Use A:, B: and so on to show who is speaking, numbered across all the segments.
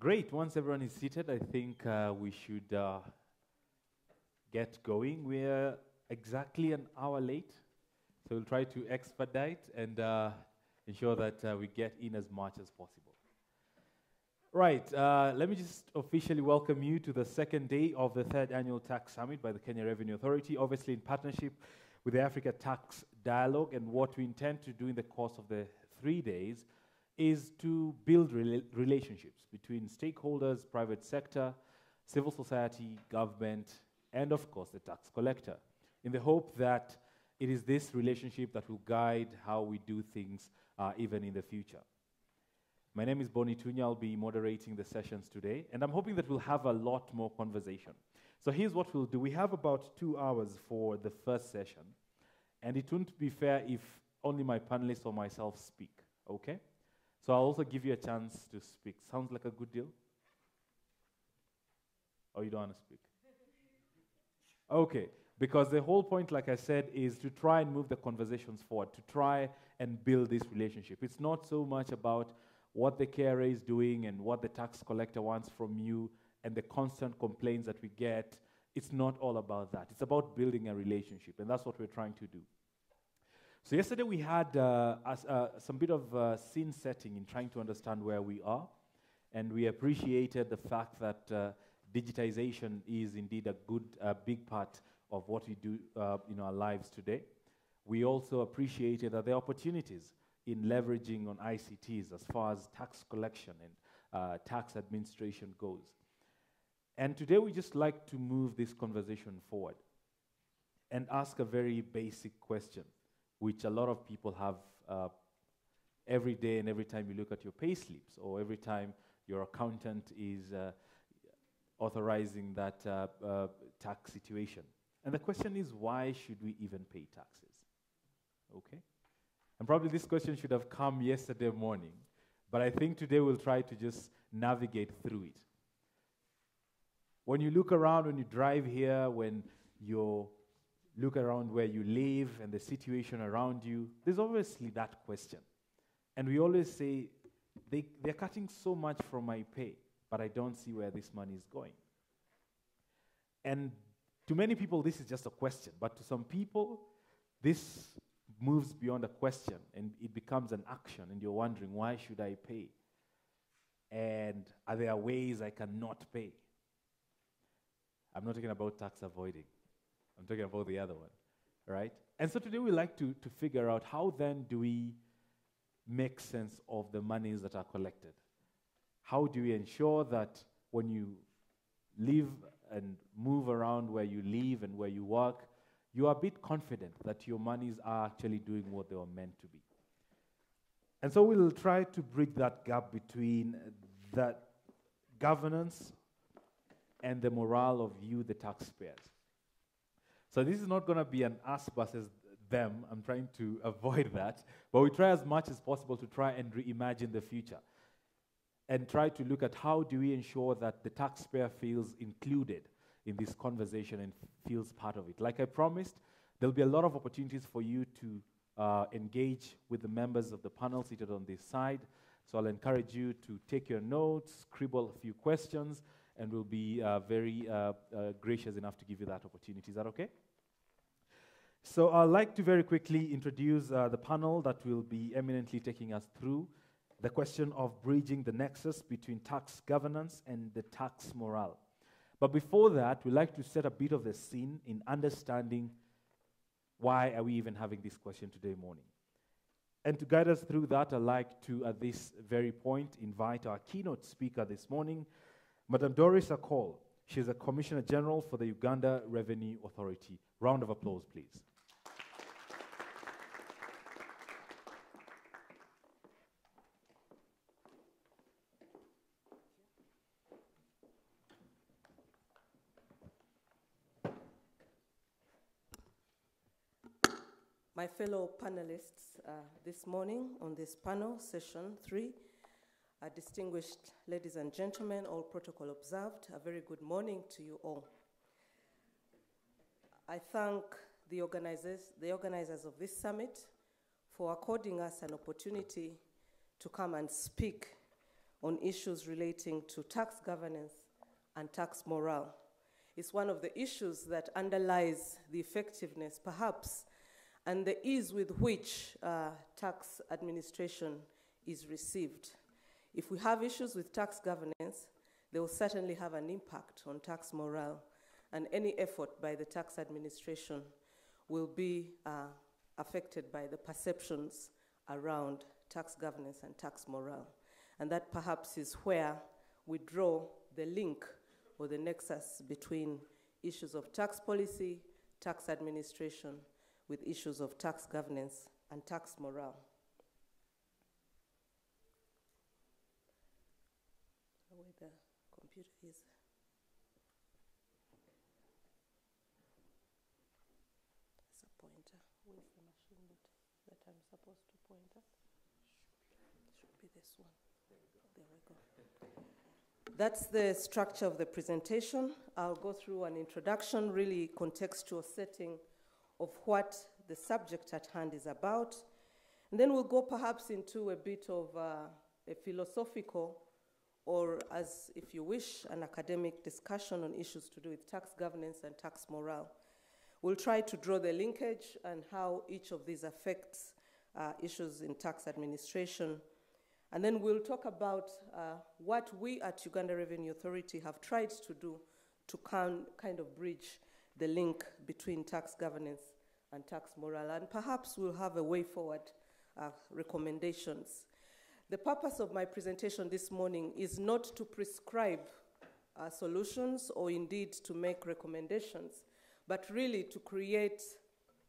A: Great. Once everyone is seated, I think we should get going. We're exactly an hour late, so we'll try to expedite and ensure that we get in as much as possible. Right. Let me just officially welcome you to the second day of the third annual Tax Summit by the Kenya Revenue Authority, obviously in partnership with the Africa Tax Dialogue. And what we intend to do in the course of the 3 days is to build relationships between stakeholders, private sector, civil society, government, and of course the tax collector, in the hope that it is this relationship that will guide how we do things even in the future. My name is Boni Tunya. I'll be moderating the sessions today, and I'm hoping that we'll have a lot more conversation. So here's what we'll do. We have about 2 hours for the first session, and it wouldn't be fair if only my panelists or myself speak, okay? So I'll also give you a chance to speak. Sounds like a good deal? Or you don't want to speak? Okay, because the whole point, like I said, is to try and move the conversations forward, to try and build this relationship. It's not so much about what the KRA is doing and what the tax collector wants from you and the constant complaints that we get. It's not all about that. It's about building a relationship, and that's what we're trying to do. So yesterday we had some bit of scene setting in trying to understand where we are, and we appreciated the fact that digitization is indeed a good, big part of what we do in our lives today. We also appreciated that there are opportunities in leveraging on ICTs as far as tax collection and tax administration goes. And today we just like to move this conversation forward and ask a very basic question, which a lot of people have every day and every time you look at your pay slips or every time your accountant is authorizing that tax situation. And the question is, why should we even pay taxes? Okay? And probably this question should have come yesterday morning, but I think today we'll try to just navigate through it. When you look around, when you drive here, when you look around where you live and the situation around you, there's obviously that question. And we always say, they're cutting so much from my pay, but I don't see where this money is going. And to many people, this is just a question, but to some people, this moves beyond a question and it becomes an action, and you're wondering, why should I pay? And are there ways I cannot pay? I'm not talking about tax avoiding. I'm talking about the other one, right? And so today we like to figure out how then do we make sense of the monies that are collected? How do we ensure that when you live and move around where you live and where you work, you are a bit confident that your monies are actually doing what they were meant to be? And so we'll try to bridge that gap between that governance and the morale of you, the taxpayers. So this is not going to be an us versus them. I'm trying to avoid that. But we try as much as possible to try and reimagine the future and try to look at how do we ensure that the taxpayer feels included in this conversation and feels part of it. Like I promised, there'll be a lot of opportunities for you to engage with the members of the panel seated on this side. So I'll encourage you to take your notes, scribble a few questions, and we'll be very gracious enough to give you that opportunity. Is that okay? So I'd like to very quickly introduce the panel that will be eminently taking us through the question of bridging the nexus between tax governance and the tax morale. But before that, we'd like to set a bit of the scene in understanding why are we even having this question today morning. And to guide us through that, I'd like to, at this very point, invite our keynote speaker this morning, Madam Doris Akol. She's a Commissioner General for the Uganda Revenue Authority. Round of applause, please.
B: My fellow panelists this morning on this panel, session 3, distinguished ladies and gentlemen, all protocol observed, a very good morning to you all. I thank the organizers of this summit for according us an opportunity to come and speak on issues relating to tax governance and tax morale. It's one of the issues that underlies the effectiveness, perhaps, and the ease with which tax administration is received. If we have issues with tax governance, they will certainly have an impact on tax morale, and any effort by the tax administration will be affected by the perceptions around tax governance and tax morale. And that perhaps is where we draw the link or the nexus between issues of tax policy, tax administration, with issues of tax governance and tax morale. Where the computer is. It's a pointer. Where's the machine that I'm supposed to point at? Should be this one. There we go. That's the structure of the presentation. I'll go through an introduction, really contextual setting of what the subject at hand is about. And then we'll go perhaps into a bit of a philosophical, or as if you wish, an academic discussion on issues to do with tax governance and tax morale. We'll try to draw the linkage and how each of these affects issues in tax administration. And then we'll talk about what we at Uganda Revenue Authority have tried to do to kind of bridge the link between tax governance and tax morale. And perhaps we'll have a way forward recommendations. The purpose of my presentation this morning is not to prescribe solutions or indeed to make recommendations, but really to create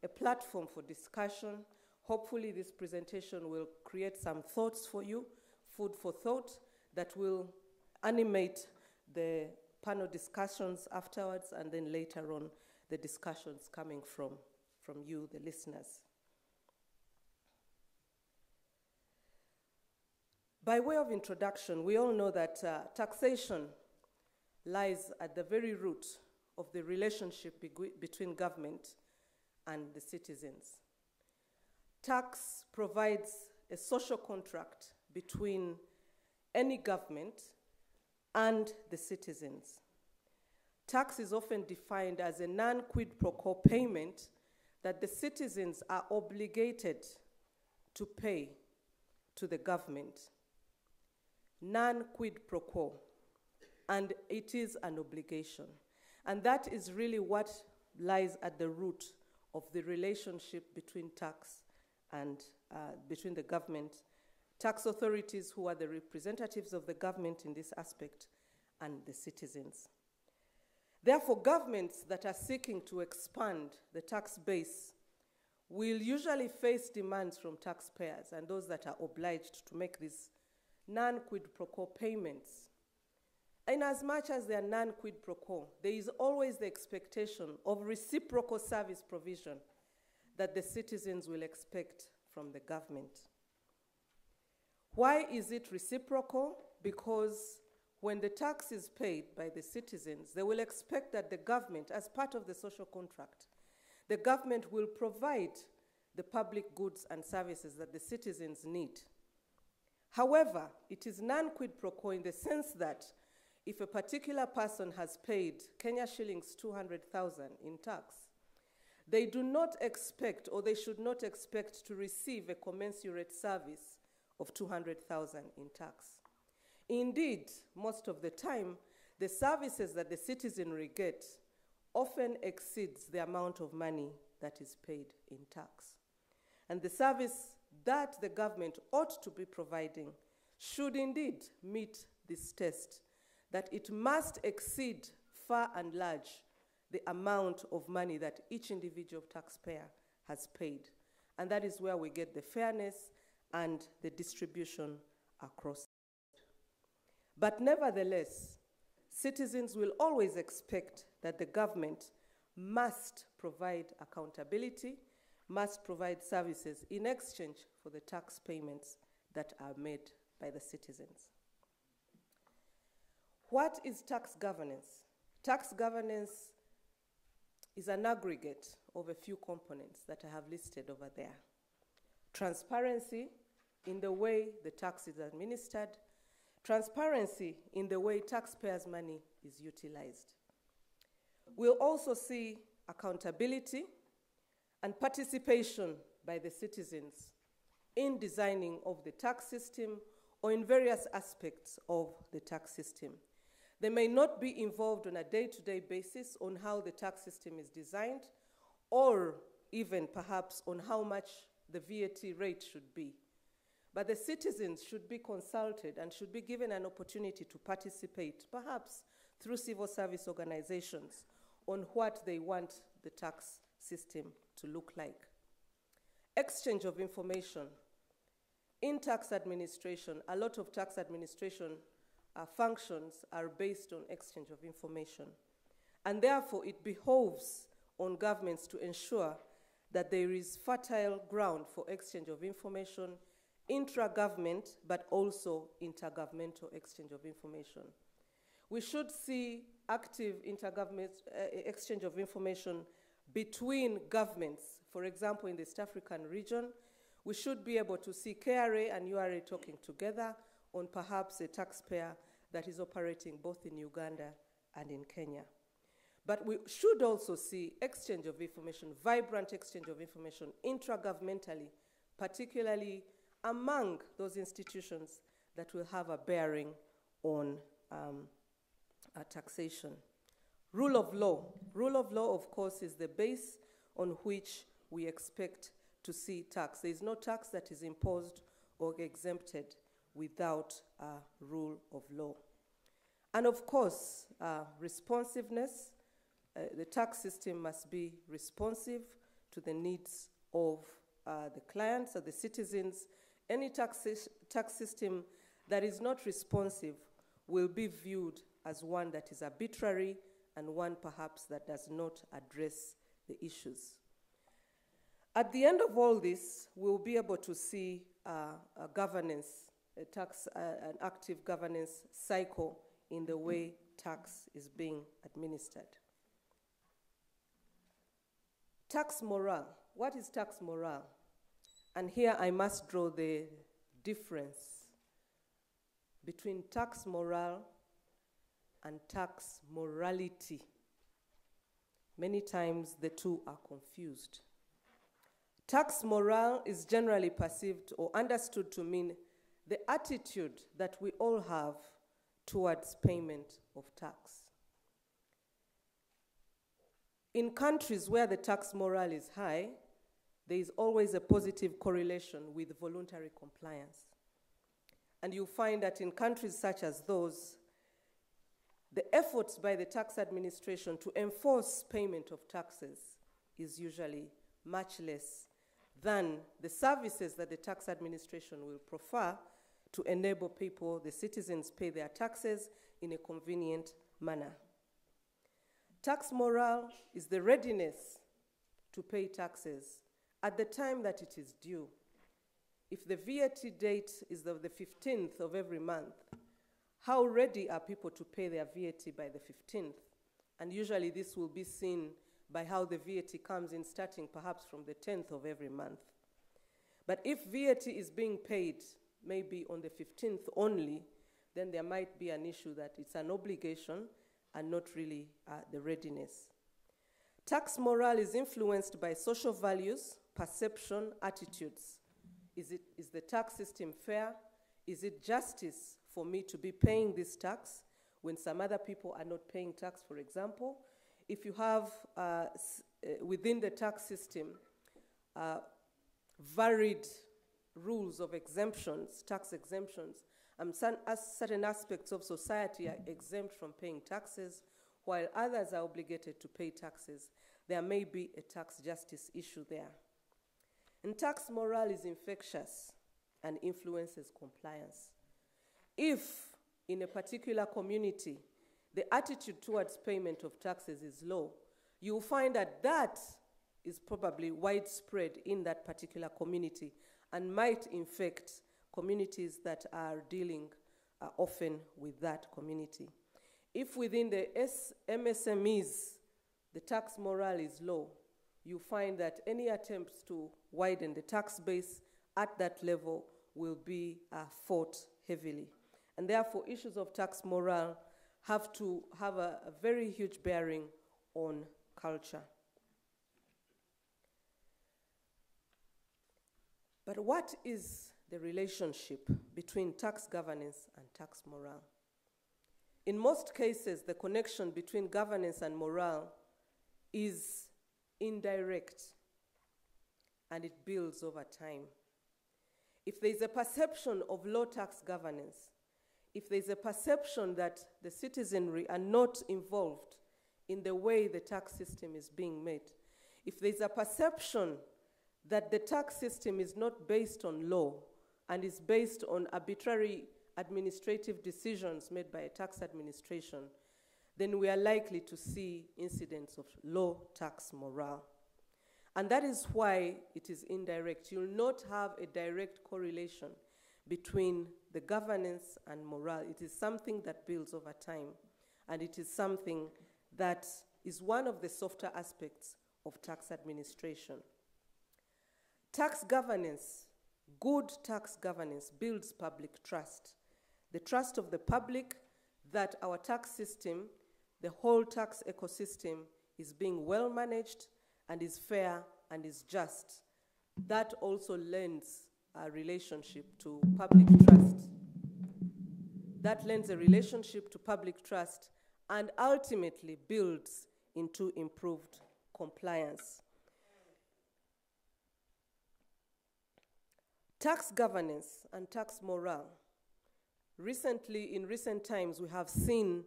B: a platform for discussion. Hopefully this presentation will create some thoughts for you, food for thought, that will animate the panel discussions afterwards, and then later on the discussions coming from you, the listeners. By way of introduction, we all know that taxation lies at the very root of the relationship between government and the citizens. Tax provides a social contract between any government and the citizens. Tax is often defined as a non-quid pro quo payment that the citizens are obligated to pay to the government. Non-quid pro quo, and it is an obligation. And that is really what lies at the root of the relationship between tax and between the government, tax authorities who are the representatives of the government in this aspect, and the citizens. Therefore, governments that are seeking to expand the tax base will usually face demands from taxpayers and those that are obliged to make these non-quid pro quo payments. In as much as they are non-quid pro quo, there is always the expectation of reciprocal service provision that the citizens will expect from the government. Why is it reciprocal? Because when the tax is paid by the citizens, they will expect that the government, as part of the social contract, the government will provide the public goods and services that the citizens need. However, it is non-quid pro quo in the sense that if a particular person has paid Kenya shillings 200,000 in tax, they do not expect, or they should not expect, to receive a commensurate service of 200,000 in tax. Indeed, most of the time, the services that the citizenry get often exceeds the amount of money that is paid in tax. And the service that the government ought to be providing should indeed meet this test, that it must exceed far and large the amount of money that each individual taxpayer has paid. And that is where we get the fairness and the distribution across. But nevertheless, citizens will always expect that the government must provide accountability, must provide services in exchange for the tax payments that are made by the citizens. What is tax governance? Tax governance is an aggregate of a few components that I have listed over there. Transparency in the way the tax is administered, transparency in the way taxpayers' money is utilized. We'll also see accountability and participation by the citizens in designing of the tax system or in various aspects of the tax system. They may not be involved on a day-to-day basis on how the tax system is designed, or even perhaps on how much the VAT rate should be. But the citizens should be consulted and should be given an opportunity to participate, perhaps through civil service organizations, on what they want the tax system to look like. Exchange of information. In tax administration, a lot of tax administration functions are based on exchange of information. And therefore, it behoves on governments to ensure that there is fertile ground for exchange of information, intra-government, but also intergovernmental exchange of information. We should see active intergovernment exchange of information between governments. For example, in the East African region, we should be able to see KRA and URA talking together on perhaps a taxpayer that is operating both in Uganda and in Kenya. But we should also see exchange of information, vibrant exchange of information intragovernmentally, particularly among those institutions that will have a bearing on taxation. Rule of law. Rule of law, of course, is the base on which we expect to see tax. There is no tax that is imposed or exempted without rule of law. And of course, responsiveness. The tax system must be responsive to the needs of the clients or the citizens. Any tax system that is not responsive will be viewed as one that is arbitrary and one perhaps that does not address the issues. At the end of all this, we'll be able to see a governance, an active governance cycle in the way tax is being administered. Tax morale. What is tax morale? And here I must draw the difference between tax morale and tax morality. Many times the two are confused. Tax morale is generally perceived or understood to mean the attitude that we all have towards payment of tax. In countries where the tax morale is high, there is always a positive correlation with voluntary compliance. And you'll find that in countries such as those, the efforts by the tax administration to enforce payment of taxes is usually much less than the services that the tax administration will prefer to enable people, the citizens, pay their taxes in a convenient manner. Tax morale is the readiness to pay taxes at the time that it is due. If the VAT date is the 15th of every month, how ready are people to pay their VAT by the 15th? And usually this will be seen by how the VAT comes in, starting perhaps from the 10th of every month. But if VAT is being paid maybe on the 15th only, then there might be an issue that it's an obligation and not really the readiness. Tax morale is influenced by social values, perception, attitudes. Is the tax system fair? Is it justice for me to be paying this tax when some other people are not paying tax, for example? If you have within the tax system varied rules of exemptions, tax exemptions, certain aspects of society are exempt from paying taxes, while others are obligated to pay taxes, there may be a tax justice issue there. And tax morale is infectious and influences compliance. If in a particular community, the attitude towards payment of taxes is low, you'll find that that is probably widespread in that particular community and might infect communities that are dealing often with that community. If within the MSMEs, the tax morale is low, you find that any attempts to widen the tax base at that level will be fought heavily. And therefore, issues of tax morale have to have a very huge bearing on culture. But what is the relationship between tax governance and tax morale? In most cases, the connection between governance and morale is indirect, and it builds over time. If there's a perception of low tax governance, if there's a perception that the citizenry are not involved in the way the tax system is being made, if there's a perception that the tax system is not based on law and is based on arbitrary administrative decisions made by a tax administration, then we are likely to see incidents of low tax morale. And that is why it is indirect. You'll not have a direct correlation between the governance and morale. It is something that builds over time, and it is something that is one of the softer aspects of tax administration. Tax governance, good tax governance, builds public trust. The trust of the public that our tax system, the whole tax ecosystem, is being well managed and is fair and is just. That also lends a relationship to public trust. That lends a relationship to public trust and ultimately builds into improved compliance. Tax governance and tax morale. Recently, in recent times, we have seen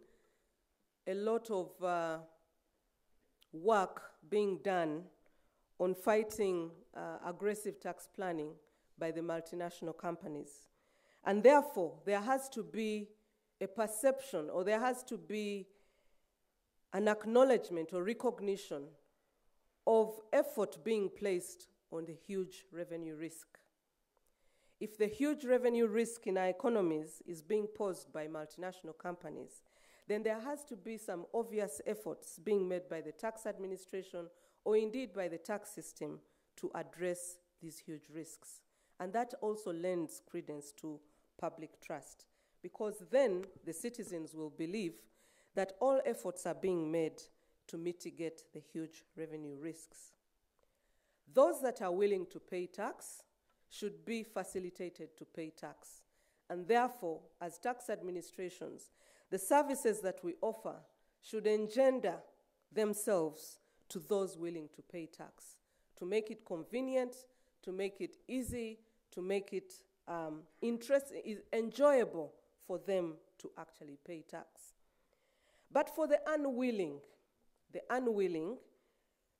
B: a lot of work being done on fighting aggressive tax planning by the multinational companies. And therefore, there has to be a perception, or there has to be an acknowledgement or recognition of effort being placed on the huge revenue risk. If the huge revenue risk in our economies is being posed by multinational companies, then there has to be some obvious efforts being made by the tax administration or indeed by the tax system to address these huge risks. And that also lends credence to public trust, because then the citizens will believe that all efforts are being made to mitigate the huge revenue risks. Those that are willing to pay tax should be facilitated to pay tax. And therefore, as tax administrations, the services that we offer should engender themselves to those willing to pay tax, to make it convenient, to make it easy, to make it enjoyable for them to actually pay tax. But for the unwilling,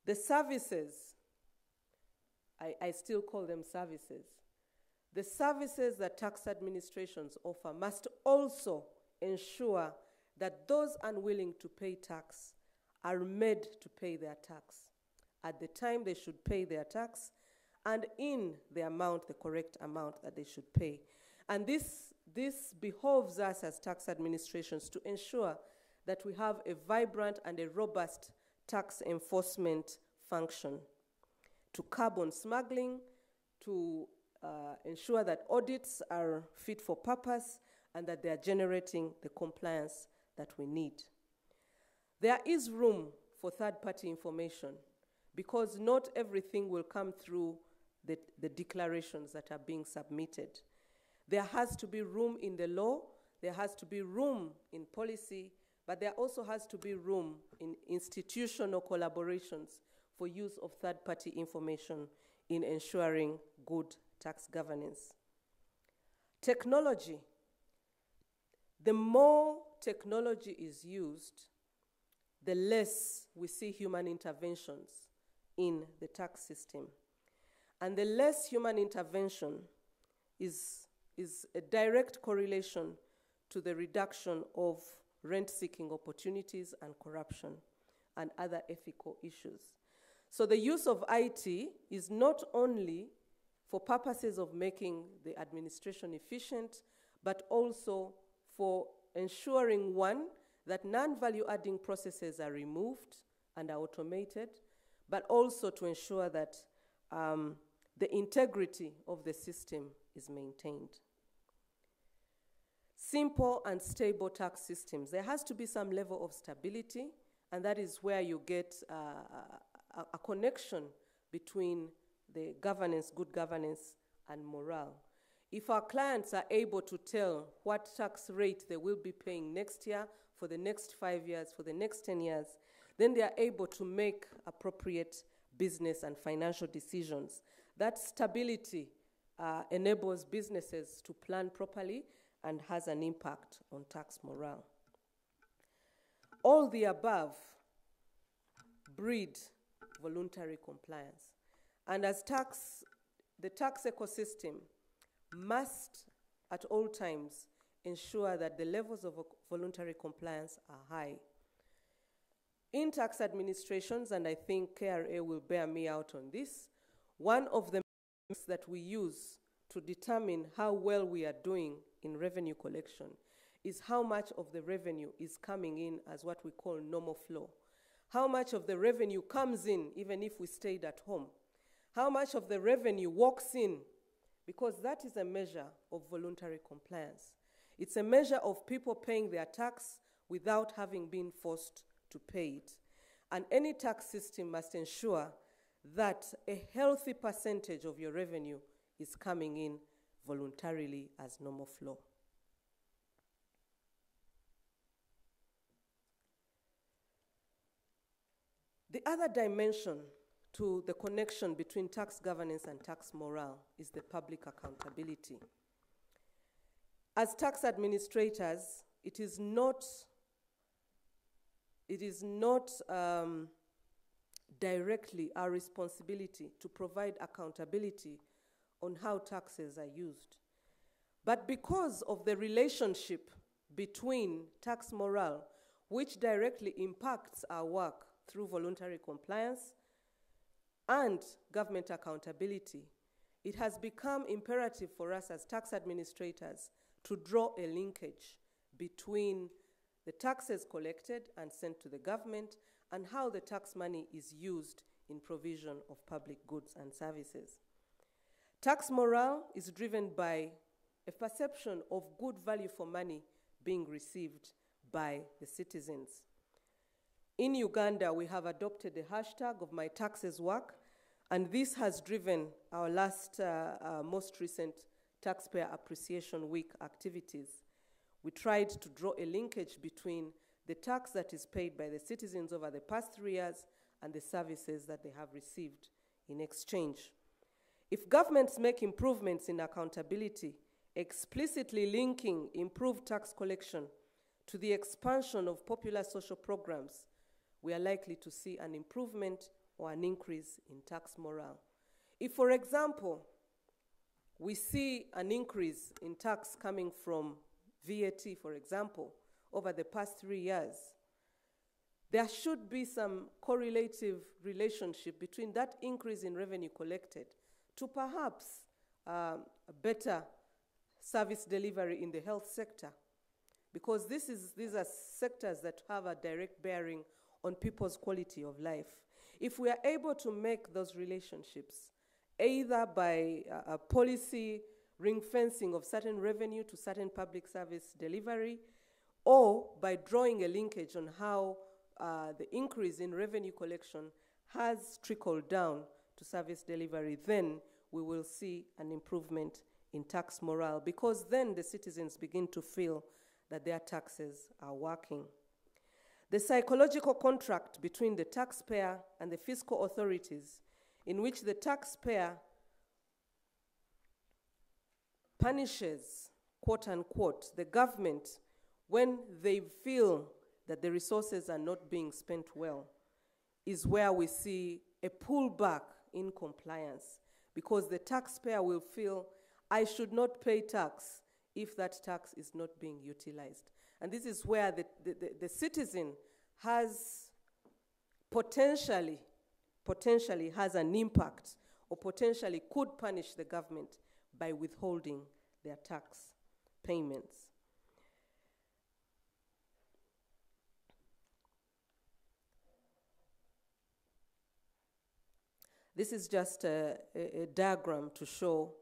B: the services, I still call them services. The services that tax administrations offer must also ensure that those unwilling to pay tax are made to pay their tax at the time they should pay their tax and in the amount, the correct amount that they should pay. And this behoves us as tax administrations to ensure that we have a vibrant and a robust tax enforcement function, to carbon smuggling, to ensure that audits are fit for purpose and that they are generating the compliance that we need. There is room for third-party information because not everything will come through the declarations that are being submitted. There has to be room in the law, there has to be room in policy, but there also has to be room in institutional collaborations for use of third-party information in ensuring good tax governance. Technology. The more technology is used, the less we see human interventions in the tax system. And the less human intervention is a direct correlation to the reduction of rent-seeking opportunities and corruption and other ethical issues. So the use of IT is not only for purposes of making the administration efficient, but also for ensuring, one, that non-value-adding processes are removed and are automated, but also to ensure that the integrity of the system is maintained. simple and stable tax systems. There has to be some level of stability, and that is where you get a connection between the governance, good governance, and morale. If our clients are able to tell what tax rate they will be paying next year, for the next 5 years, for the next 10 years, then they are able to make appropriate business and financial decisions. That stability enables businesses to plan properly and has an impact on tax morale. All the above breed voluntary compliance. And as the tax ecosystem must at all times ensure that the levels of voluntary compliance are high. In tax administrations, and I think KRA will bear me out on this, one of the metrics that we use to determine how well we are doing in revenue collection is how much of the revenue is coming in as what we call normal flow. How much of the revenue comes in even if we stayed at home? How much of the revenue walks in? Because that is a measure of voluntary compliance. It's a measure of people paying their tax without having been forced to pay it. And any tax system must ensure that a healthy percentage of your revenue is coming in voluntarily as normal flow. The other dimension to the connection between tax governance and tax morale is the public accountability. As tax administrators, it is not directly our responsibility to provide accountability on how taxes are used. But because of the relationship between tax morale, which directly impacts our work through voluntary compliance and government accountability, it has become imperative for us as tax administrators to draw a linkage between the taxes collected and sent to the government and how the tax money is used in provision of public goods and services. Tax morale is driven by a perception of good value for money being received by the citizens. In Uganda, we have adopted the hashtag of My Taxes Work, and this has driven our most recent Taxpayer Appreciation Week activities. We tried to draw a linkage between the tax that is paid by the citizens over the past 3 years and the services that they have received in exchange. If governments make improvements in accountability, explicitly linking improved tax collection to the expansion of popular social programs, we are likely to see an improvement or an increase in tax morale. If, for example, we see an increase in tax coming from VAT, for example, over the past 3 years, there should be some correlative relationship between that increase in revenue collected to perhaps a better service delivery in the health sector, because these are sectors that have a direct bearing on people's quality of life. If we are able to make those relationships, either by a policy ring-fencing of certain revenue to certain public service delivery, or by drawing a linkage on how the increase in revenue collection has trickled down to service delivery, then we will see an improvement in tax morale, because then the citizens begin to feel that their taxes are working. The psychological contract between the taxpayer and the fiscal authorities, in which the taxpayer punishes, quote unquote, the government when they feel that the resources are not being spent well, is where we see a pullback in compliance, because the taxpayer will feel, I should not pay tax if that tax is not being utilized. And this is where the citizen has potentially has an impact, or potentially could punish the government by withholding their tax payments. This is just a diagram to show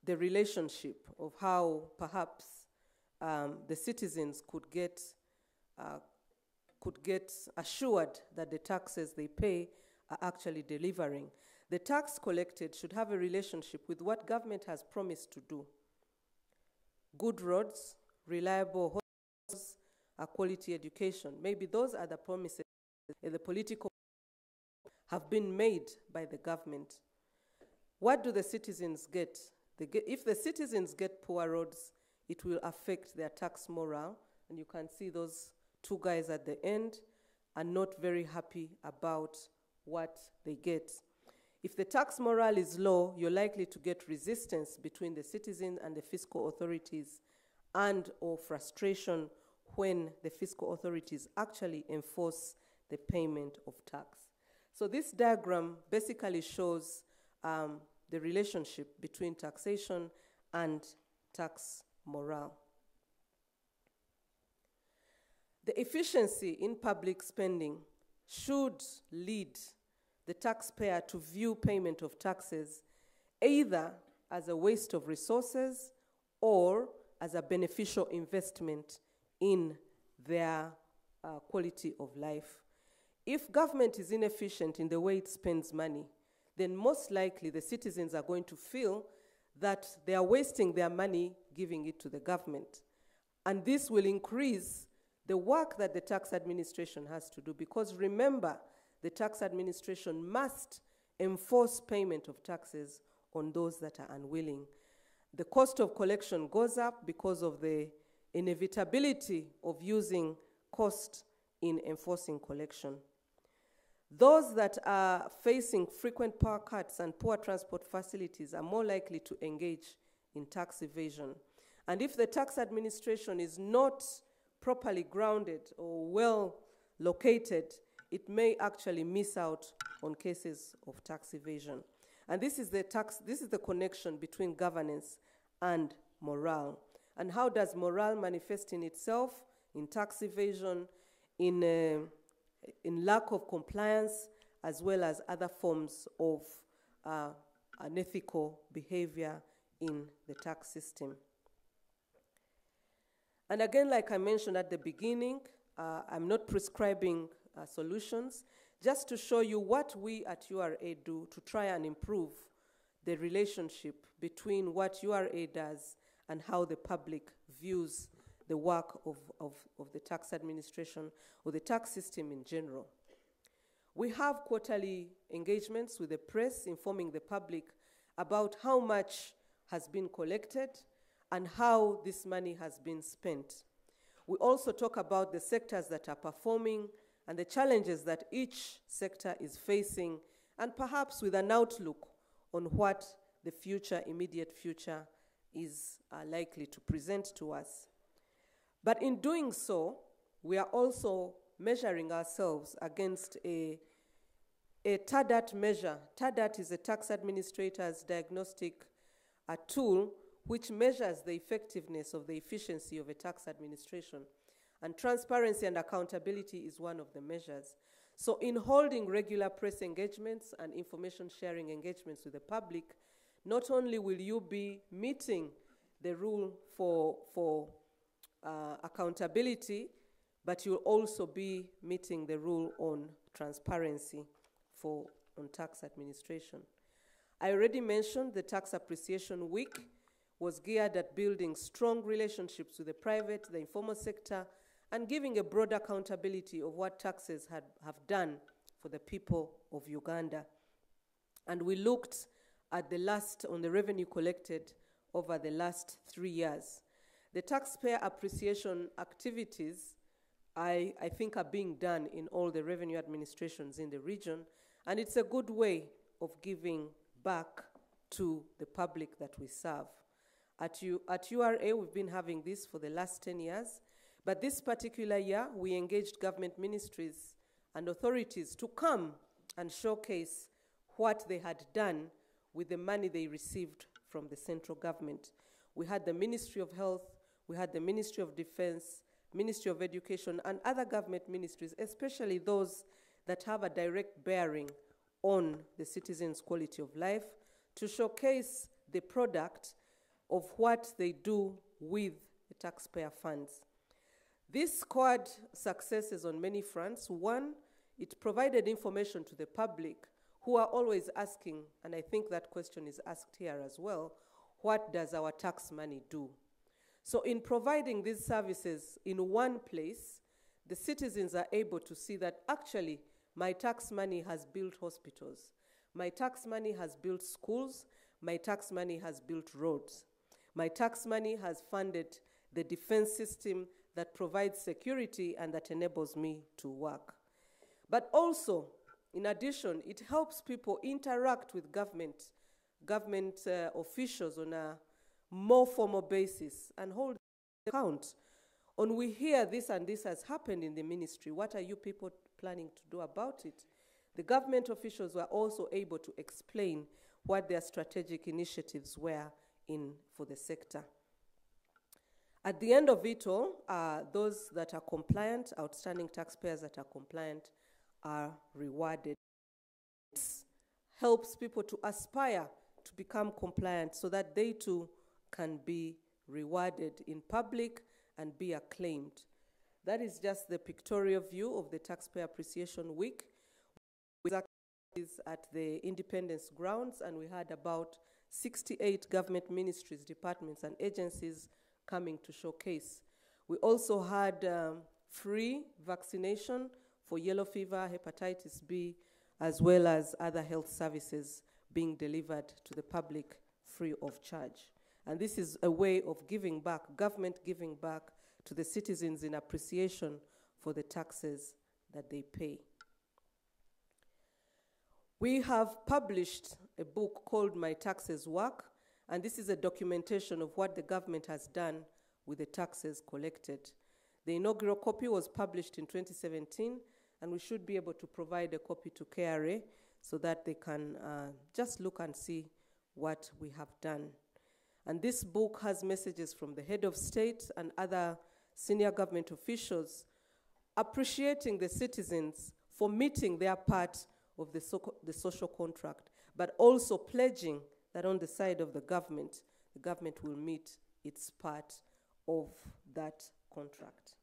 B: the relationship of how perhaps the citizens could get assured that the taxes they pay are actually delivering. The tax collected should have a relationship with what government has promised to do. Good roads, reliable hospitals, a quality education. Maybe those are the promises the political have been made by the government. What do the citizens get? If the citizens get poor roads, it will affect their tax morale. And you can see those two guys at the end are not very happy about what they get. If the tax morale is low, you're likely to get resistance between the citizen and the fiscal authorities, and or frustration when the fiscal authorities actually enforce the payment of tax. So this diagram basically shows the relationship between taxation and tax morale. The efficiency in public spending should lead the taxpayer to view payment of taxes either as a waste of resources or as a beneficial investment in their quality of life. If government is inefficient in the way it spends money, then most likely the citizens are going to feel that they are wasting their money giving it to the government. And this will increase the work that the tax administration has to do, because remember, the tax administration must enforce payment of taxes on those that are unwilling. The cost of collection goes up because of the inevitability of using cost in enforcing collection. Those that are facing frequent power cuts and poor transport facilities are more likely to engage in tax evasion. And if the tax administration is not properly grounded or well located, it may actually miss out on cases of tax evasion. And this is the connection between governance and morale. And how does morale manifest in itself? In tax evasion, in lack of compliance, as well as other forms of unethical behavior in the tax system. And again, like I mentioned at the beginning, I'm not prescribing solutions, just to show you what we at URA do to try and improve the relationship between what URA does and how the public views the work of the tax administration or the tax system in general. We have quarterly engagements with the press, informing the public about how much has been collected and how this money has been spent. We also talk about the sectors that are performing and the challenges that each sector is facing, and perhaps with an outlook on what the future, immediate future, is likely to present to us. But in doing so, we are also measuring ourselves against a TADAT measure. TADAT is a tax administrator's diagnostic tool which measures the effectiveness of the efficiency of a tax administration. And transparency and accountability is one of the measures. So in holding regular press engagements and information sharing engagements with the public, not only will you be meeting the rule for accountability, but you'll also be meeting the rule on transparency on tax administration. I already mentioned the Tax Appreciation Week was geared at building strong relationships with the private, the informal sector, and giving a broad accountability of what taxes have done for the people of Uganda. And we looked at on the revenue collected over the last 3 years. The taxpayer appreciation activities, I think, are being done in all the revenue administrations in the region, and it's a good way of giving back to the public that we serve. At URA, we've been having this for the last 10 years, but this particular year, we engaged government ministries and authorities to come and showcase what they had done with the money they received from the central government. We had the Ministry of Health, we had the Ministry of Defense, Ministry of Education, and other government ministries, especially those that have a direct bearing on the citizens' quality of life, to showcase the product of what they do with the taxpayer funds. This scored successes on many fronts. One, it provided information to the public who are always asking, and I think that question is asked here as well, what does our tax money do? So in providing these services in one place, the citizens are able to see that actually my tax money has built hospitals, my tax money has built schools, my tax money has built roads, my tax money has funded the defense system that provides security and that enables me to work. But also, in addition, it helps people interact with government officials on a more formal basis and hold account on, we hear this and this has happened in the ministry. What are you people planning to do about it? The government officials were also able to explain what their strategic initiatives were for the sector. At the end of it all, those that are compliant, outstanding taxpayers that are compliant, are rewarded. It helps people to aspire to become compliant so that they too can be rewarded in public and be acclaimed. That is just the pictorial view of the Taxpayer Appreciation Week. We is at the Independence Grounds, and we had about 68 government ministries, departments, and agencies coming to showcase. We also had free vaccination for yellow fever, hepatitis B, as well as other health services being delivered to the public free of charge. And this is a way of giving back, government giving back to the citizens in appreciation for the taxes that they pay. We have published a book called My Taxes Work, and this is a documentation of what the government has done with the taxes collected. The inaugural copy was published in 2017, and we should be able to provide a copy to KRA so that they can just look and see what we have done. And this book has messages from the head of state and other senior government officials appreciating the citizens for meeting their part of the social contract, but also pledging that on the side of the government will meet its part of that contract.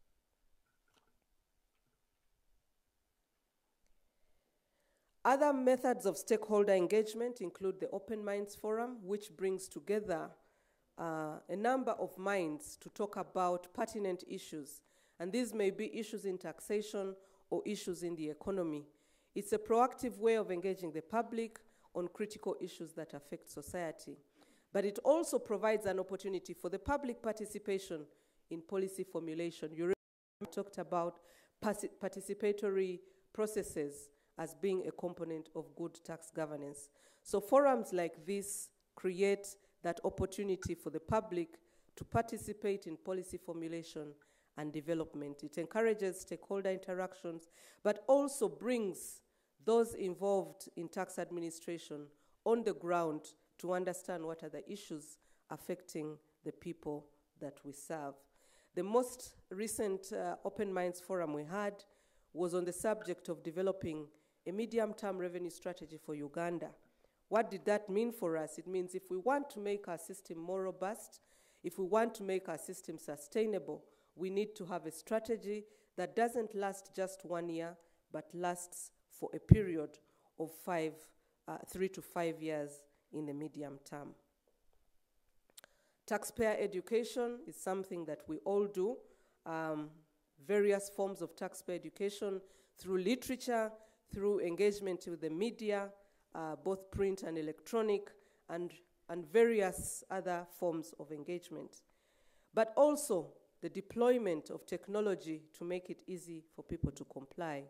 B: Other methods of stakeholder engagement include the Open Minds Forum, which brings together a number of minds to talk about pertinent issues. And these may be issues in taxation or issues in the economy. It's a proactive way of engaging the public on critical issues that affect society. But it also provides an opportunity for the public participation in policy formulation. You talked about participatory processes as being a component of good tax governance. So forums like this create that opportunity for the public to participate in policy formulation and development. It encourages stakeholder interactions, but also brings those involved in tax administration on the ground to understand what are the issues affecting the people that we serve. The most recent Open Minds Forum we had was on the subject of developing a medium-term revenue strategy for Uganda. What did that mean for us? It means if we want to make our system more robust, if we want to make our system sustainable, we need to have a strategy that doesn't last just 1 year, but lasts for a period of 3 to 5 years in the medium term. Taxpayer education is something that we all do. Various forms of taxpayer education through literature, through engagement with the media, both print and electronic, and various other forms of engagement. But also the deployment of technology to make it easy for people to comply.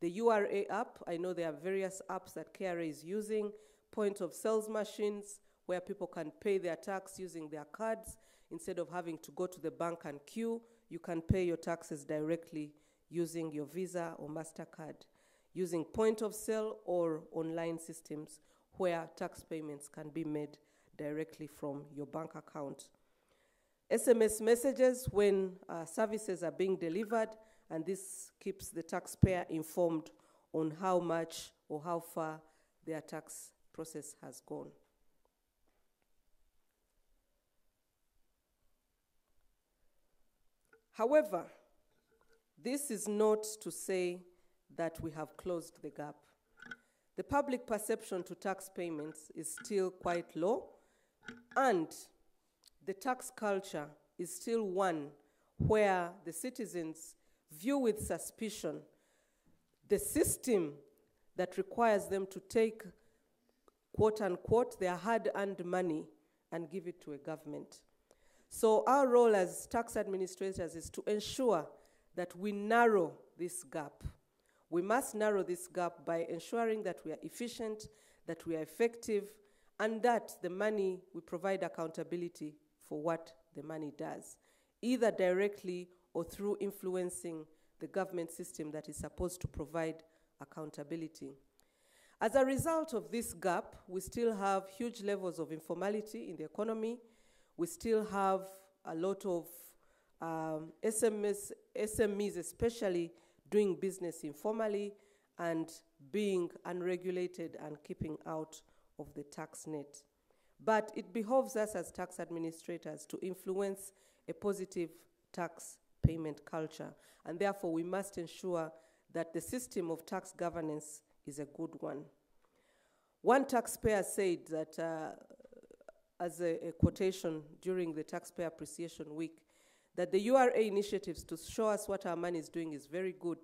B: The URA app, I know there are various apps that KRA is using, point of sales machines where people can pay their tax using their cards. Instead of having to go to the bank and queue, you can pay your taxes directly using your Visa or MasterCard, using point of sale or online systems where tax payments can be made directly from your bank account. SMS messages when services are being delivered, and this keeps the taxpayer informed on how much or how far their tax process has gone. However, this is not to say that we have closed the gap. The public perception to tax payments is still quite low, and the tax culture is still one where the citizens view with suspicion the system that requires them to take, quote unquote, their hard-earned money and give it to a government. So our role as tax administrators is to ensure that we narrow this gap. We must narrow this gap by ensuring that we are efficient, that we are effective, and that the money, we provide accountability for what the money does, either directly or through influencing the government system that is supposed to provide accountability. As a result of this gap, we still have huge levels of informality in the economy. We still have a lot of SMEs especially doing business informally and being unregulated and keeping out of the tax net. But it behoves us as tax administrators to influence a positive tax payment culture, and therefore we must ensure that the system of tax governance is a good one. One taxpayer said that, as a quotation during the Taxpayer Appreciation Week, that the URA initiatives to show us what our money is doing is very good,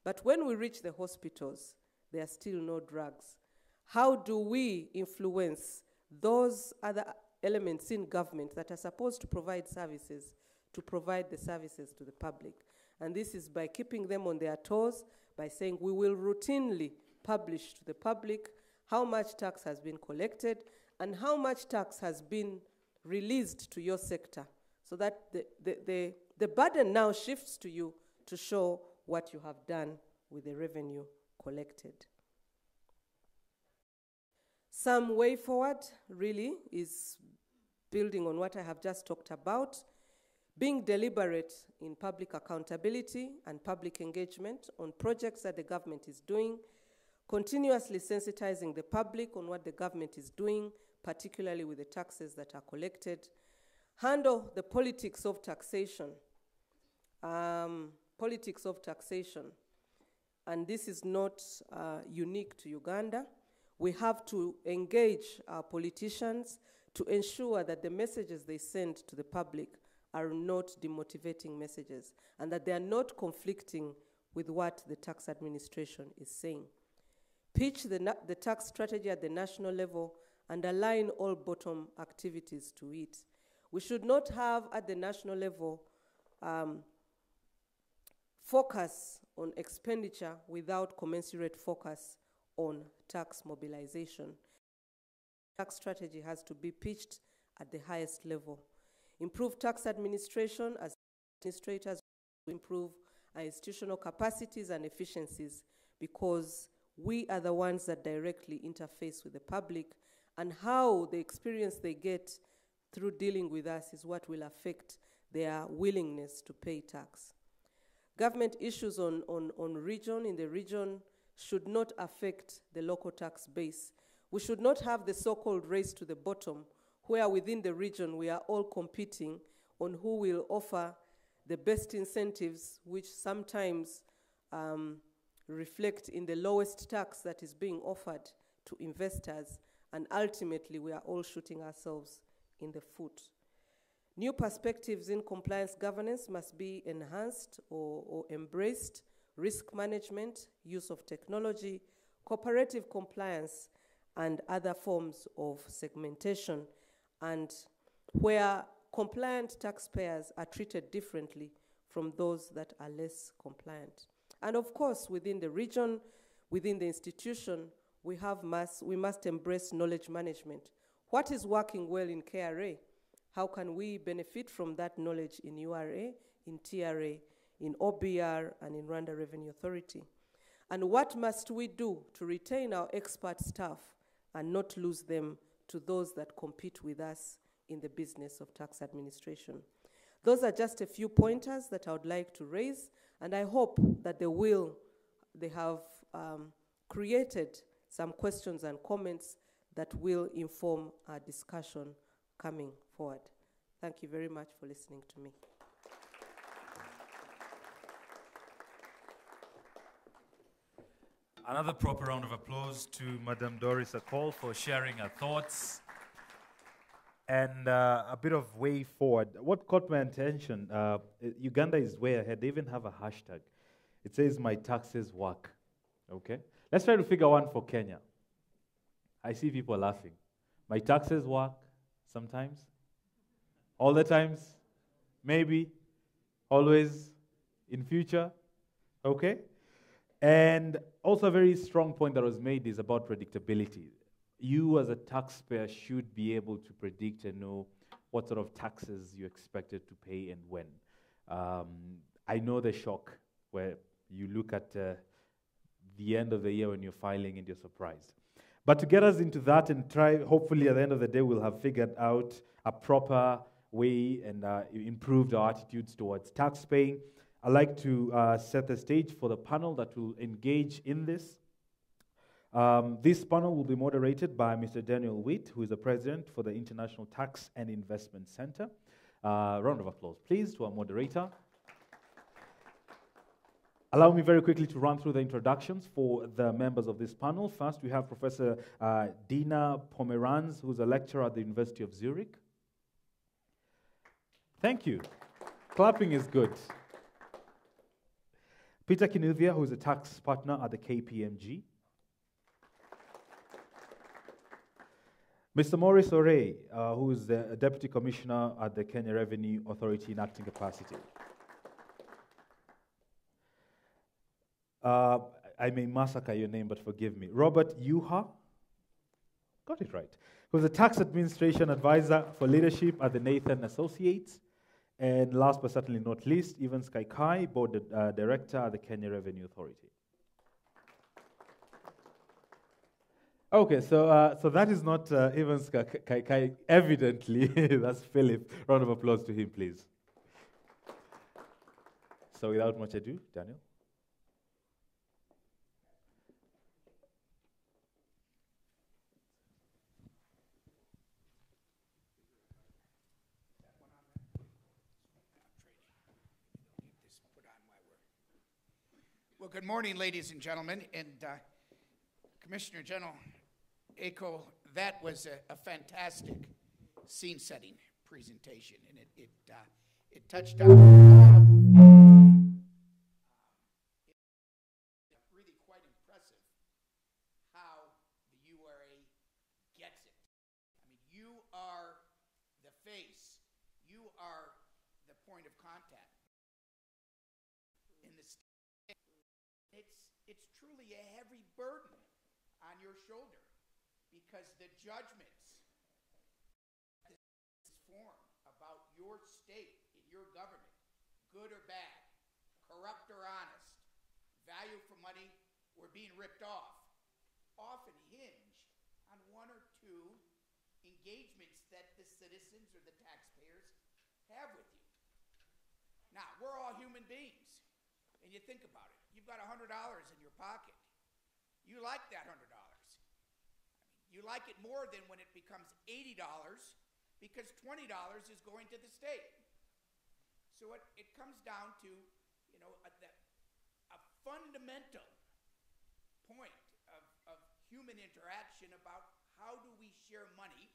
B: but when we reach the hospitals, there are still no drugs. How do we influence those other elements in government that are supposed to provide services to provide the services to the public? And this is by keeping them on their toes, by saying we will routinely publish to the public how much tax has been collected and how much tax has been released to your sector, so that the burden now shifts to you to show what you have done with the revenue collected. Some way forward really is building on what I have just talked about, being deliberate in public accountability and public engagement on projects that the government is doing, continuously sensitizing the public on what the government is doing, particularly with the taxes that are collected, handle the politics of taxation, and this is not unique to Uganda. We have to engage our politicians to ensure that the messages they send to the public are not demotivating messages and that they are not conflicting with what the tax administration is saying. Pitch the tax strategy at the national level and align all bottom activities to it. We should not have at the national level focus on expenditure without commensurate focus on tax mobilization. Tax strategy has to be pitched at the highest level. Improve tax administration as administrators, improve our institutional capacities and efficiencies, because we are the ones that directly interface with the public, and how the experience they get through dealing with us is what will affect their willingness to pay tax. Government issues in the region should not affect the local tax base. We should not have the so-called race to the bottom, where within the region we are all competing on who will offer the best incentives, which sometimes reflect in the lowest tax that is being offered to investors, and ultimately we are all shooting ourselves in the foot. New perspectives in compliance governance must be enhanced or embraced: risk management, use of technology, cooperative compliance, and other forms of segmentation, and where compliant taxpayers are treated differently from those that are less compliant. And of course, within the region, within the institution, we must embrace knowledge management. What is working well in KRA? How can we benefit from that knowledge in URA, in TRA, in OBR, and in Rwanda Revenue Authority? And what must we do to retain our expert staff and not lose them to those that compete with us in the business of tax administration? Those are just a few pointers that I would like to raise, and I hope that they have created some questions and comments that will inform our discussion coming forward. Thank you very much for listening to me.
A: Another proper round of applause to Madame Doris Akol for sharing her thoughts and a bit of way forward. What caught my attention, Uganda is way ahead. They even have a hashtag. It says, "My taxes work." Okay? Let's try to figure one for Kenya. I see people laughing. My taxes work sometimes, all the times, maybe, always, in future. Okay? And also a very strong point that was made is about predictability. You as a taxpayer should be able to predict and know what sort of taxes you're expected to pay and when. I know the shock where you look at the end of the year when you're filing and you're surprised. But to get us into that and try, hopefully at the end of the day, we'll have figured out a proper way and improved our attitudes towards tax paying. I'd like to set the stage for the panel that will engage in this. This panel will be moderated by Mr. Daniel Witt, who is the president for the International Tax and Investment Center. Round of applause, please, to our moderator. Allow me very quickly to run through the introductions for the members of this panel. First, we have Professor Dina Pomeranz, who's a lecturer at the University of Zurich. Thank you. Clapping is good. Peter Kinuvia, who's a tax partner at the KPMG. Mr. Maurice Orey, who is the Deputy Commissioner at the Kenya Revenue Authority in acting capacity. I may massacre your name, but forgive me. Robert Yuha, got it right, who's a tax administration advisor for leadership at the Nathan Associates. And last but certainly not least, Evans Kaikai, board director at the Kenya Revenue Authority. Okay, so that is not Evans Kaikai, evidently. That's Philip. Round of applause to him, please. So without much ado, Daniel.
C: Well, good morning, ladies and gentlemen, and Commissioner General Akol, that was a fantastic scene-setting presentation, and it touched on really quite impressive how the URA gets it. I mean, you are the face, you are the point of contact in the state. It's truly a heavy burden on your shoulder because the judgments that this form about your state and your government, good or bad, corrupt or honest, value for money or being ripped off, often hinge on one or two engagements that the citizens or the taxpayers have with you. Now, we're all human beings, and you think about it. You've got $100 in your pocket. You like that $100. You like it more than when it becomes $80 because $20 is going to the state. So it comes down to, you know, a fundamental point of human interaction about how do we share money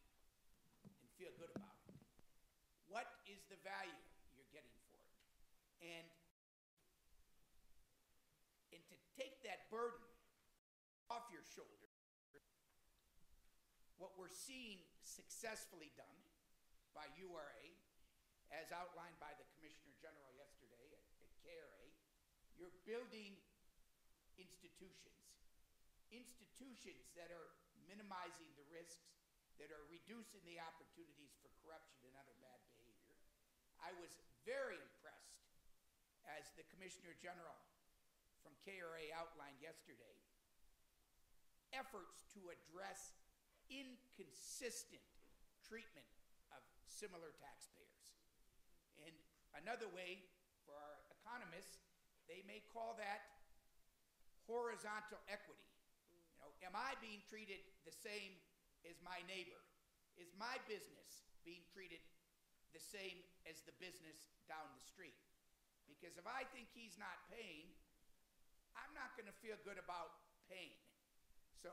C: and feel good about it. What is the value you're getting for it? And to take that burden off your shoulder, what we're seeing successfully done by URA, as outlined by the Commissioner General yesterday at KRA, you're building institutions that are minimizing the risks, that are reducing the opportunities for corruption and other bad behavior. I was very impressed as the Commissioner General from KRA outlined yesterday, efforts to address inconsistent treatment of similar taxpayers. And another way for our economists, they may call that horizontal equity. You know, am I being treated the same as my neighbor? Is my business being treated the same as the business down the street? Because if I think he's not paying, I'm not going to feel good about pain. So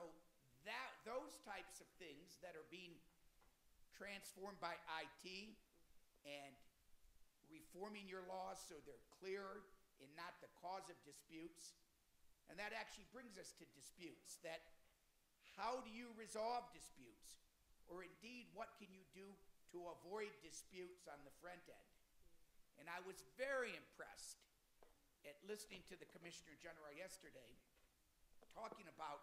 C: those types of things that are being transformed by IT and reforming your laws so they're clearer and not the cause of disputes. And that actually brings us to disputes, that how do you resolve disputes? Or indeed, what can you do to avoid disputes on the front end? And I was very impressed at listening to the Commissioner General yesterday talking about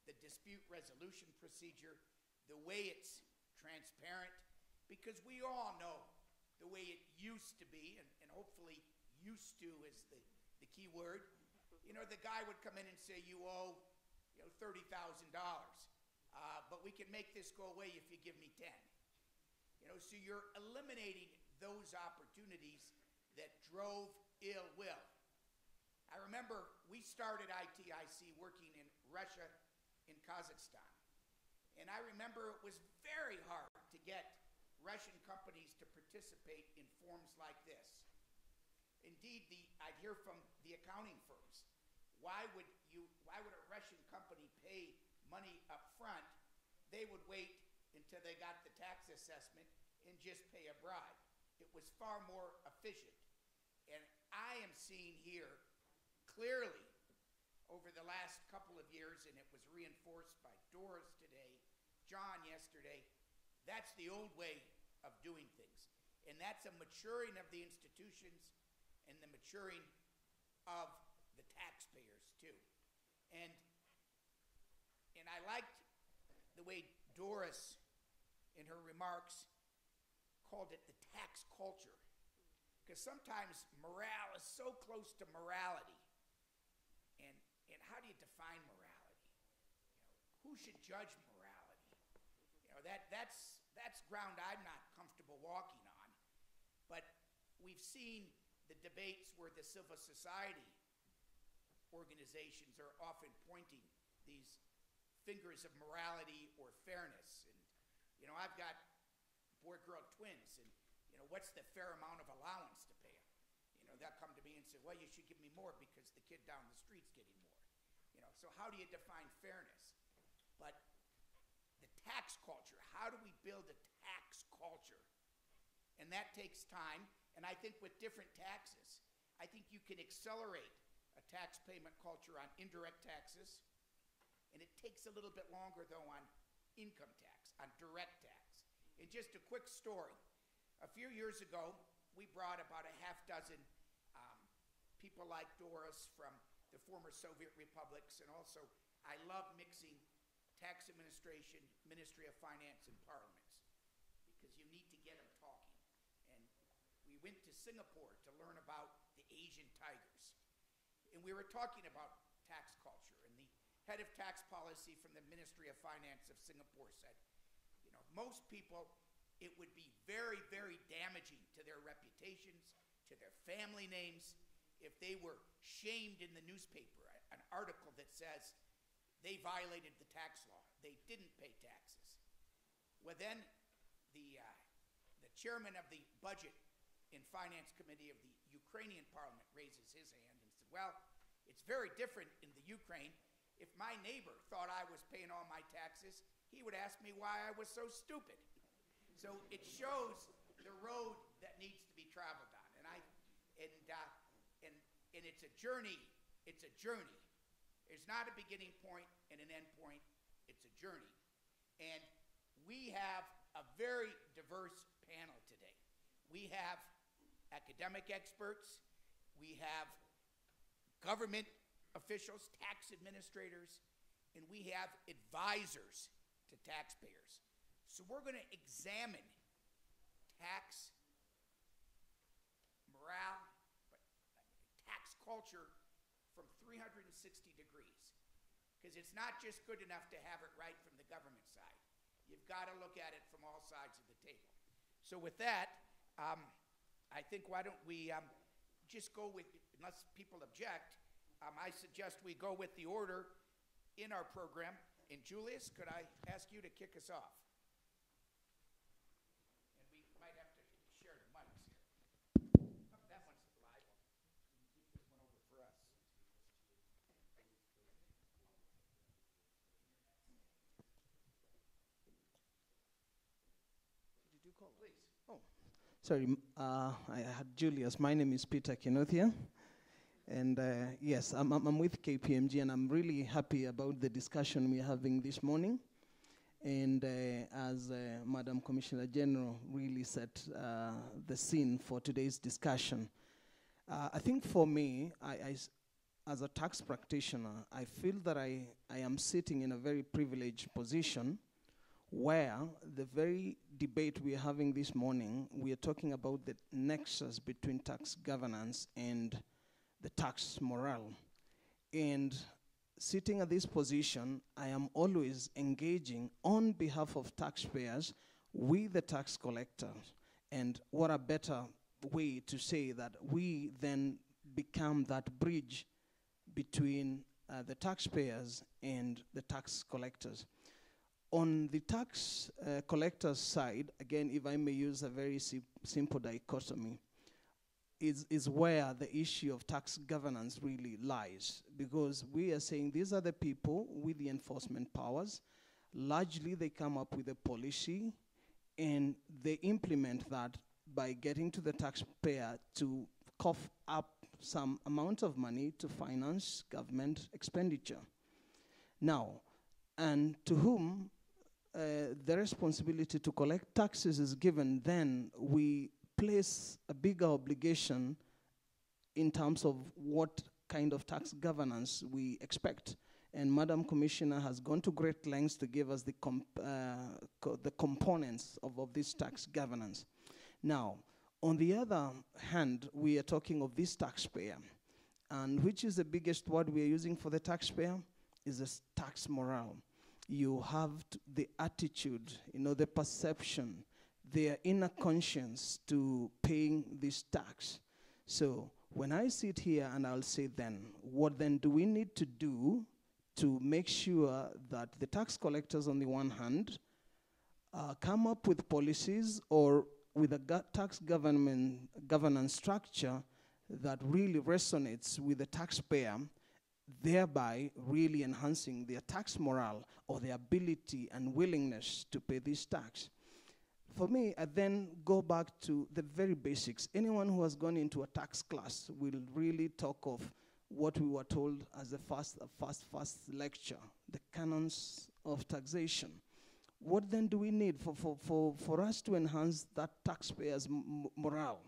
C: the dispute resolution procedure, the way it's transparent, because we all know the way it used to be, and hopefully used to is the key word. You know, the guy would come in and say, you owe $30,000, but we can make this go away if you give me 10. So you're eliminating those opportunities that drove ill will. I remember we started ITIC working in Russia and Kazakhstan. And I remember it was very hard to get Russian companies to participate in forums like this. Indeed, I'd hear from the accounting firms, why would a Russian company pay money up front? They would wait until they got the tax assessment and just pay a bribe. It was far more efficient. And I am seeing here clearly over the last couple of years, and it was reinforced by Doris today, John yesterday, that's the old way of doing things. And that's a maturing of the institutions and the maturing of the taxpayers too. And I liked the way Doris in her remarks called it the tax culture. Because sometimes morale is so close to morality. And how do you define morality? Who should judge morality? That's ground I'm not comfortable walking on. But we've seen the debates where the civil society organizations are often pointing these fingers of morality or fairness. And I've got boy-girl twins, and what's the fair amount of allowance to pay them? They'll come to me and say, well, you should give me more because the kid down the street's getting more. So how do you define fairness? But the tax culture, how do we build a tax culture? And that takes time, and I think with different taxes, I think you can accelerate a tax payment culture on indirect taxes, and it takes a little bit longer, though, on income tax, on direct tax. And just a quick story. A few years ago, we brought about a half dozen people like Doris from the former Soviet republics, and also I love mixing tax administration, Ministry of Finance, and parliaments, because you need to get them talking. And we went to Singapore to learn about the Asian tigers. And we were talking about tax culture, and the head of tax policy from the Ministry of Finance of Singapore said, most people, it would be very, very damaging to their reputations, to their family names, if they were shamed in the newspaper, an article that says they violated the tax law, they didn't pay taxes. Well, then the chairman of the Budget and Finance Committee of the Ukrainian Parliament raises his hand and said, well, it's very different in the Ukraine. If my neighbor thought I was paying all my taxes, he would ask me why I was so stupid. So it shows the road that needs to be traveled on. And it's a journey. It's a journey. There's not a beginning point and an end point. It's a journey. And we have a very diverse panel today. We have academic experts. We have government officials, tax administrators, and we have advisors to taxpayers. So we're going to examine tax morale, tax culture from 360 degrees. Because it's not just good enough to have it right from the government side. You've got to look at it from all sides of the table. So with that, I think why don't we just go with, unless people object, I suggest we go with the order in our program. And Julius, could I ask you to kick us off? And we might have to share the mics here. Oh, that one's live. Keep this one over for us.
D: I had Julius. My name is Peter Kinothia. And yes, I'm with KPMG, and I'm really happy about the discussion we're having this morning. And as Madam Commissioner General really set the scene for today's discussion, I think for me, as a tax practitioner, I feel that I am sitting in a very privileged position where the very debate we are having this morning, we are talking about the nexus between tax governance and the tax morale. And sitting at this position, I am always engaging on behalf of taxpayers with the tax collectors. And what a better way to say that we then become that bridge between the taxpayers and the tax collectors. On the tax collector's side, again, if I may use a very simple dichotomy, is where the issue of tax governance really lies. Because we are saying these are the people with the enforcement powers. Largely, they come up with a policy, and they implement that by getting to the taxpayer to cough up some amount of money to finance government expenditure. Now, and to whom the responsibility to collect taxes is given, then we place a bigger obligation in terms of what kind of tax governance we expect. And Madam Commissioner has gone to great lengths to give us the components of this tax governance. Now, on the other hand, we are talking of this taxpayer. And which is the biggest word we are using for the taxpayer? Is this tax morale. You have the attitude, the perception, their inner conscience to paying this tax. So when I sit here and I'll say then, what then do we need to do to make sure that the tax collectors on the one hand come up with policies or with a tax governance structure that really resonates with the taxpayer, thereby really enhancing their tax morale or their ability and willingness to pay this tax. For me, I then go back to the very basics. Anyone who has gone into a tax class will really talk of what we were told as the first lecture, the canons of taxation. What then do we need for us to enhance that taxpayer's morale?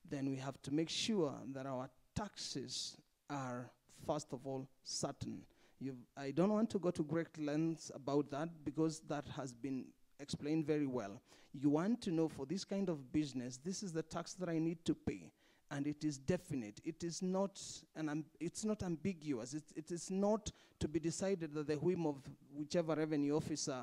D: Then we have to make sure that our taxes are, first of all, certain. I don't want to go to great lengths about that because that has been explained very well. You want to know for this kind of business, this is the tax that I need to pay, and it is definite. It is not, it's not ambiguous. It is not to be decided at the whim of whichever revenue officer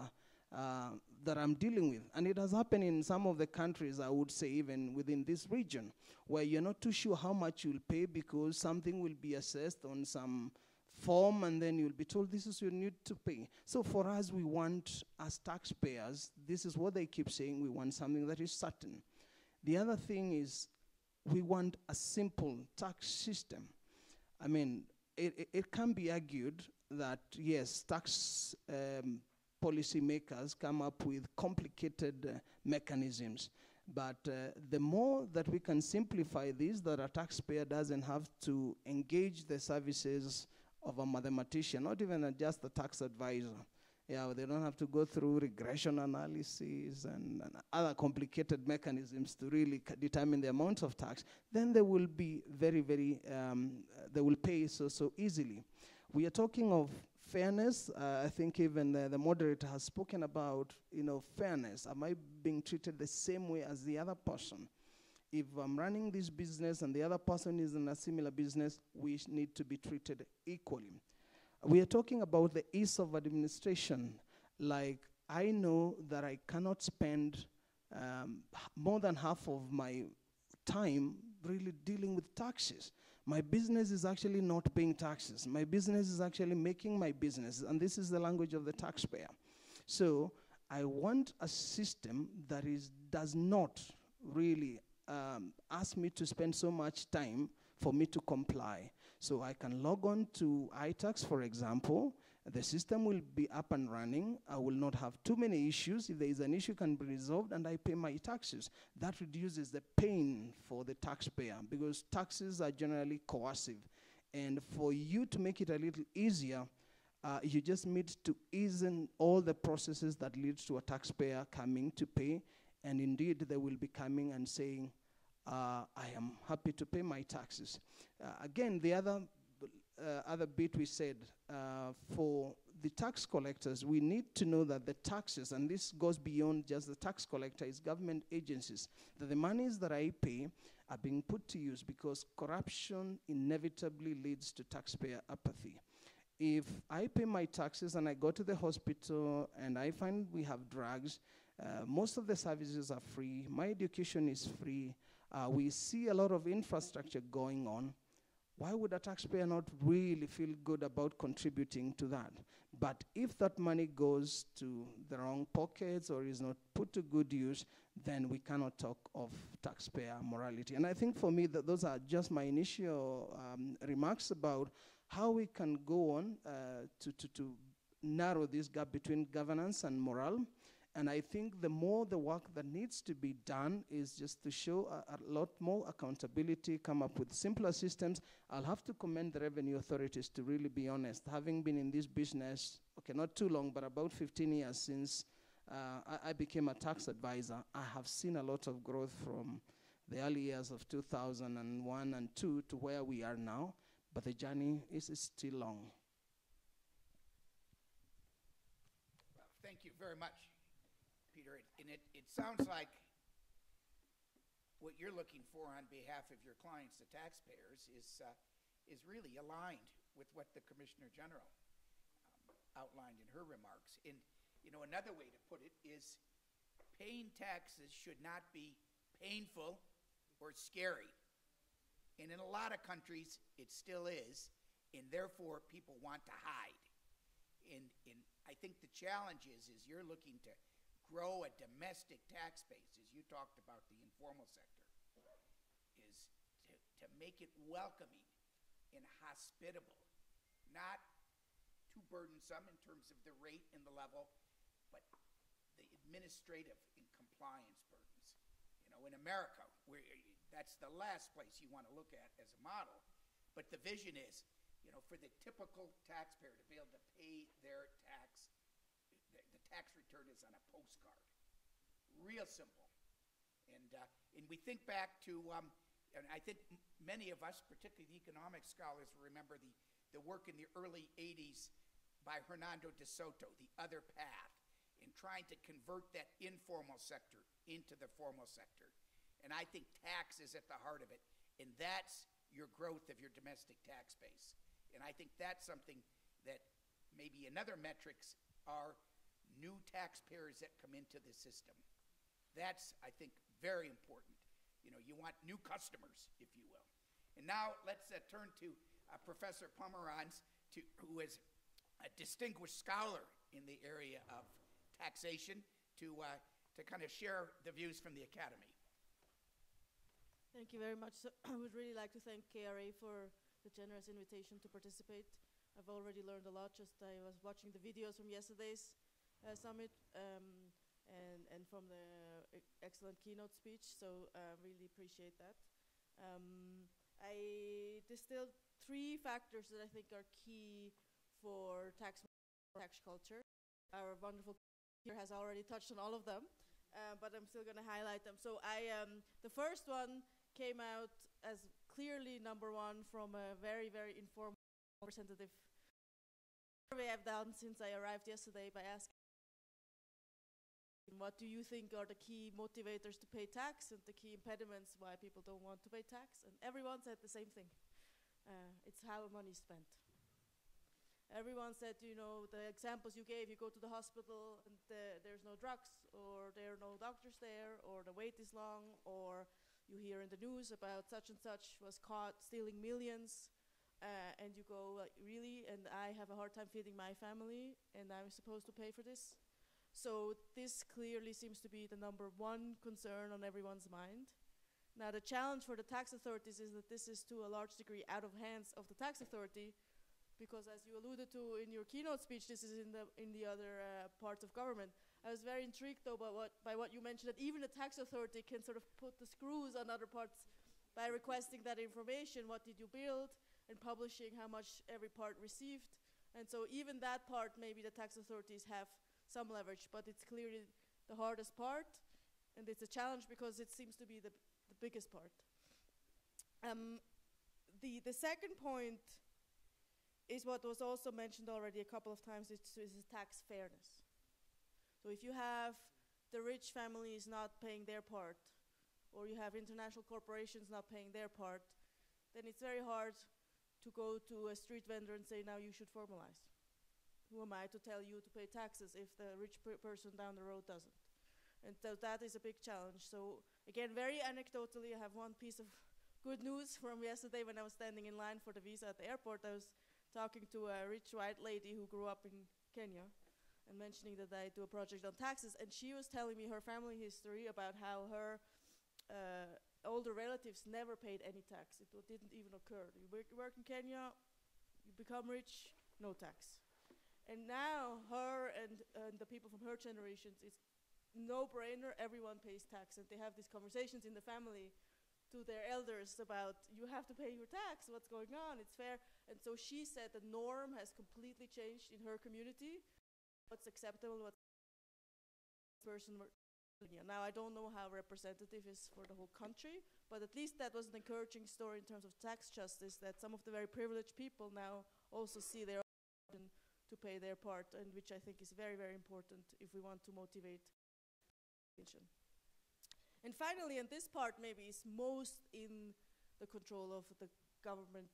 D: that I'm dealing with. And it has happened in some of the countries, I would say, even within this region, where you're not too sure how much you'll pay because something will be assessed on some form, and then you'll be told this is your need to pay. So for us, we want, as taxpayers, this is what they keep saying, we want something that is certain. The other thing is we want a simple tax system. I mean, it can be argued that, yes, tax policy makers come up with complicated mechanisms. But the more that we can simplify this, that a taxpayer doesn't have to engage the services of a mathematician, not even just a tax advisor. Yeah, they don't have to go through regression analysis and other complicated mechanisms to really determine the amount of tax. Then they will be very, very, they will pay so easily. We are talking of fairness. I think even the moderator has spoken about, fairness. Am I being treated the same way as the other person? If I'm running this business and the other person is in a similar business, we need to be treated equally. We are talking about the ease of administration. Like, I know that I cannot spend more than half of my time really dealing with taxes. My business is actually not paying taxes. My business is actually making my business, and this is the language of the taxpayer. So I want a system that does not really ask me to spend so much time for me to comply. So I can log on to iTax, for example, The system will be up and running. I will not have too many issues. If there is an issue, can be resolved, and I pay my taxes. That reduces the pain for the taxpayer, because taxes are generally coercive. And for you to make it a little easier, you just need to ease in all the processes that leads to a taxpayer coming to pay, and indeed they will be coming and saying, I am happy to pay my taxes. Again, the other bit we said, for the tax collectors, we need to know that the taxes, and this goes beyond just the tax collector, is government agencies, that the monies that I pay are being put to use, because corruption inevitably leads to taxpayer apathy. If I pay my taxes and I go to the hospital and I find we have drugs, most of the services are free, my education is free, we see a lot of infrastructure going on, why would a taxpayer not really feel good about contributing to that? But if that money goes to the wrong pockets or is not put to good use, then we cannot talk of taxpayer morality. And I think for me, those are just my initial remarks about how we can go on to narrow this gap between governance and morale. And I think the more the work that needs to be done is just to show a lot more accountability, come up with simpler systems. I'll have to commend the revenue authorities, to really be honest. Having been in this business, okay, not too long, but about 15 years since I became a tax advisor, I have seen a lot of growth from the early years of 2001 and 2 to where we are now, but the journey is still long.
C: Well, thank you very much, Peter. And it sounds like what you're looking for on behalf of your clients, the taxpayers, is really aligned with what the Commissioner General outlined in her remarks. And you know, another way to put it is, paying taxes should not be painful or scary. And in a lot of countries, it still is, and therefore people want to hide. And I think the challenge is you're looking to grow a domestic tax base, as you talked about the informal sector, is to make it welcoming and hospitable, not too burdensome in terms of the rate and the level, but the administrative and compliance burdens. You know, in America, that's the last place you want to look at as a model. But the vision is, you know, for the typical taxpayer to be able to pay their tax, the tax return is on a postcard. Real simple. And we think back to, and I think many of us, particularly the economic scholars, remember the work in the early 80s by Hernando de Soto, The Other Path, in trying to convert that informal sector into the formal sector. And I think tax is at the heart of it, and that's your growth of your domestic tax base. And I think that's something that maybe another metrics are new taxpayers that come into the system. That's, I think, very important. You know, you want new customers, if you will. And now let's turn to Professor Pomerantz, who is a distinguished scholar in the area of taxation, to kind of share the views from the Academy.
E: Thank you very much. So I would really like to thank KRA for the generous invitation to participate. I've already learned a lot. I was watching the videos from yesterday's summit and from the excellent keynote speech, so really appreciate that. I distilled 3 factors that I think are key for tax culture. Our wonderful here has already touched on all of them, but I'm still going to highlight them. So the first one came out as clearly number 1 from a very, very informal representative survey I've done since I arrived yesterday, by asking, what do you think are the key motivators to pay tax and the key impediments why people don't want to pay tax? And everyone said the same thing. It's how money is spent. Everyone said, you know, the examples you gave, you go to the hospital and there's no drugs, or there are no doctors there, or the wait is long, or you hear in the news about such and such was caught stealing millions, and you go, like, really? And I have a hard time feeding my family, and I'm supposed to pay for this? So this clearly seems to be the number 1 concern on everyone's mind. Now the challenge for the tax authorities is that this is to a large degree out of hands of the tax authority, because as you alluded to in your keynote speech, this is in the other parts of government. I was very intrigued though by what you mentioned, that even the tax authority can sort of put the screws on other parts by requesting that information, what did you build, and publishing how much every part received. And so even that part, maybe the tax authorities have some leverage, but it's clearly the hardest part, and it's a challenge because it seems to be the biggest part. The second point is what was also mentioned already a couple of times, is tax fairness. So if you have the rich families not paying their part, or you have international corporations not paying their part, then it's very hard to go to a street vendor and say, now you should formalize. Who am I to tell you to pay taxes if the rich person down the road doesn't? And so that is a big challenge. So again, very anecdotally, I have one piece of good news from yesterday when I was standing in line for the visa at the airport. I was talking to a rich white lady who grew up in Kenya and mentioning that I do a project on taxes, and she was telling me her family history about how her older relatives never paid any tax. It didn't even occur. You work in Kenya, you become rich, no tax. And now her and the people from her generations, it's no-brainer, everyone pays tax. And they have these conversations in the family to their elders about, you have to pay your tax, what's going on, it's fair. And so she said the norm has completely changed in her community. What's acceptable, what's person. Now I don't know how representative is for the whole country, but at least that was an encouraging story in terms of tax justice, that some of the very privileged people now also see their option to pay their part, and which I think is very, very important if we want to motivate attention. And finally, and this part maybe is most in the control of the government,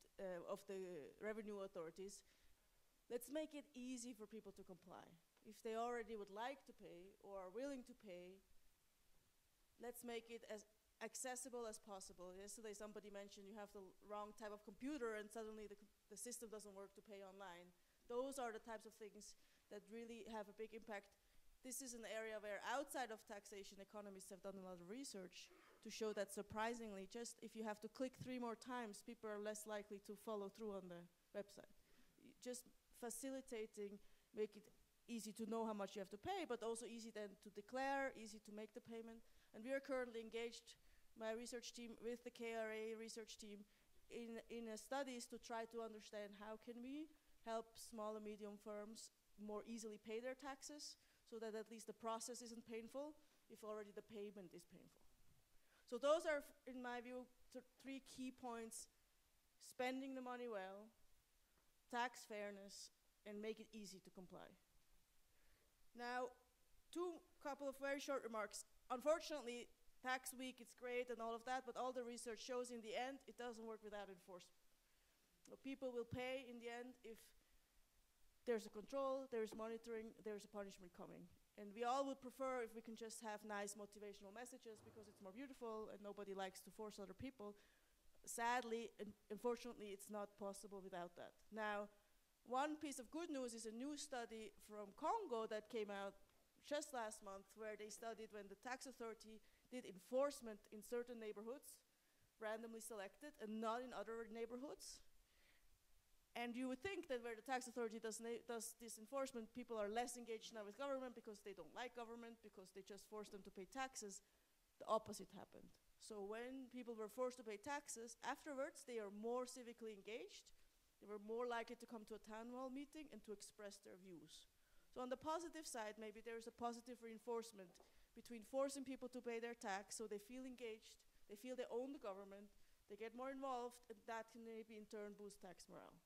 E: of the revenue authorities, let's make it easy for people to comply. If they already would like to pay or are willing to pay, let's make it as accessible as possible. Yesterday somebody mentioned you have the wrong type of computer and suddenly the system doesn't work to pay online. Those are the types of things that really have a big impact. This is an area where outside of taxation, economists have done a lot of research to show that surprisingly, just if you have to click 3 more times, people are less likely to follow through on the website. Just facilitating, make it easy to know how much you have to pay, but also easy then to declare, easy to make the payment. And we are currently engaged, my research team, with the KRA research team in studies to try to understand how can we help small and medium firms more easily pay their taxes, so that at least the process isn't painful if already the payment is painful. So those are, in my view, 3 key points: spending the money well, tax fairness, and make it easy to comply. Now, couple of very short remarks. Unfortunately, tax week, it's great and all of that, but all the research shows in the end, it doesn't work without enforcement. So people will pay in the end if there's a control, there's monitoring, there's a punishment coming. And we all would prefer if we can just have nice motivational messages because it's more beautiful and nobody likes to force other people. Sadly, unfortunately, it's not possible without that. Now, one piece of good news is a new study from Congo that came out just last month, where they studied when the tax authority did enforcement in certain neighborhoods, randomly selected, and not in other neighborhoods. And you would think that where the tax authority does this enforcement, people are less engaged now with government because they don't like government, because they just force them to pay taxes. The opposite happened. So when people were forced to pay taxes, afterwards they are more civically engaged. They were more likely to come to a town hall meeting and to express their views. So on the positive side, maybe there's a positive reinforcement between forcing people to pay their tax so they feel engaged, they feel they own the government, they get more involved, and that can maybe in turn boost tax morale.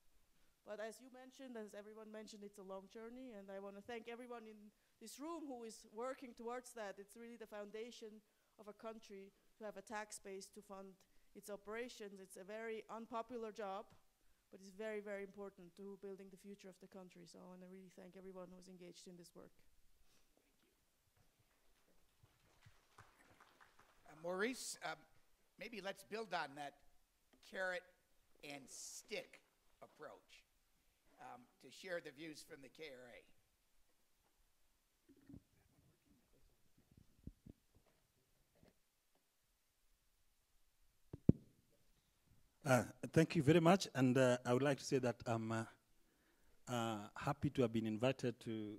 E: But as you mentioned, as everyone mentioned, it's a long journey, and I want to thank everyone in this room who is working towards that. It's really the foundation of a country to have a tax base to fund its operations. It's a very unpopular job, but it's very, very important to building the future of the country. So I want to really thank everyone who's engaged in this work.
C: Maurice, maybe let's build on that carrot and stick approach to share the views from the KRA.
F: Thank you very much, and I would like to say that I'm happy to have been invited to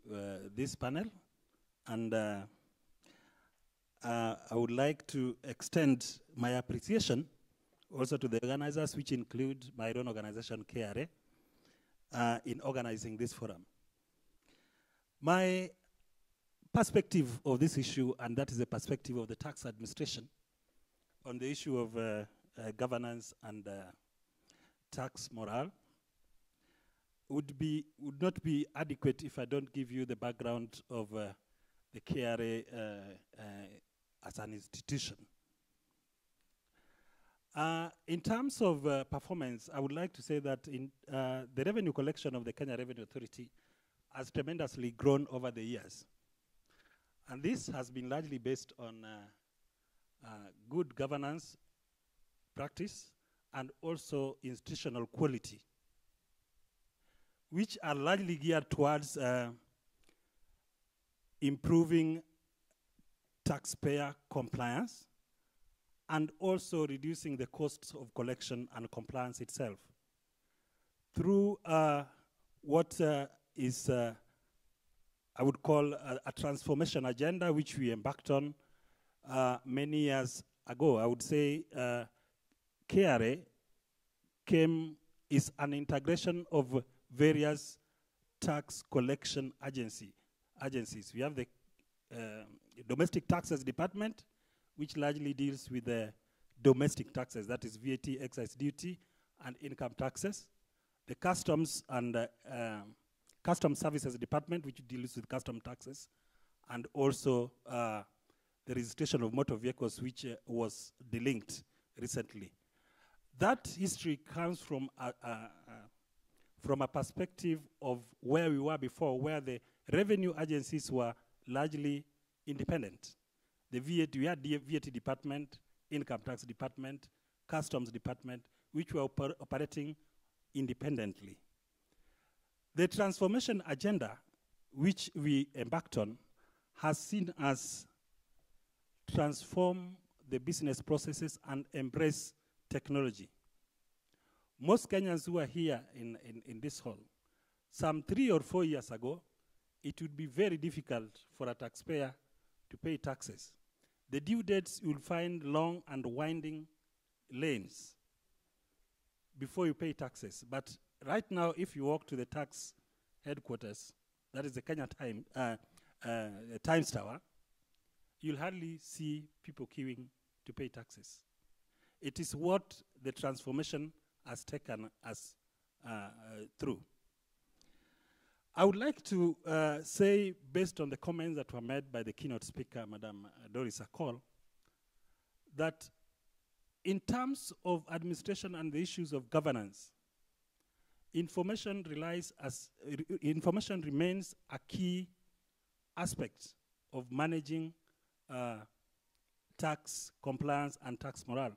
F: this panel, and I would like to extend my appreciation also to the organizers, which include my own organization, KRA, in organizing this forum. My perspective of this issue, and that is the perspective of the tax administration, on the issue of governance and tax morale, would not be adequate if I don't give you the background of the KRA as an institution. In terms of performance, I would like to say that in the revenue collection of the Kenya Revenue Authority has tremendously grown over the years. And this has been largely based on good governance practice and also institutional quality, which are largely geared towards improving taxpayer compliance and also reducing the costs of collection and compliance itself through what is I would call a transformation agenda, which we embarked on many years ago. I would say KRA is an integration of various tax collection agencies. We have the Domestic Taxes Department, which largely deals with the domestic taxes, that is VAT, excise duty, and income taxes. The Customs and Custom Services Department, which deals with custom taxes, and also the registration of motor vehicles, which was delinked recently. That history comes from a perspective of where we were before, where the revenue agencies were largely independent. The VAT, we had the VAT department, income tax department, customs department, which were operating independently. The transformation agenda, which we embarked on, has seen us transform the business processes and embrace technology. Most Kenyans who are here in this hall, some 3 or 4 years ago, it would be very difficult for a taxpayer to pay taxes. The due dates, you'll find long and winding lanes before you pay taxes. But right now, if you walk to the tax headquarters, that is the Kenya Times Tower, you'll hardly see people queuing to pay taxes. It is what the transformation has taken us through. I would like to say, based on the comments that were made by the keynote speaker, Madam Doris Akol, that in terms of administration and the issues of governance, information remains a key aspect of managing tax compliance and tax morale.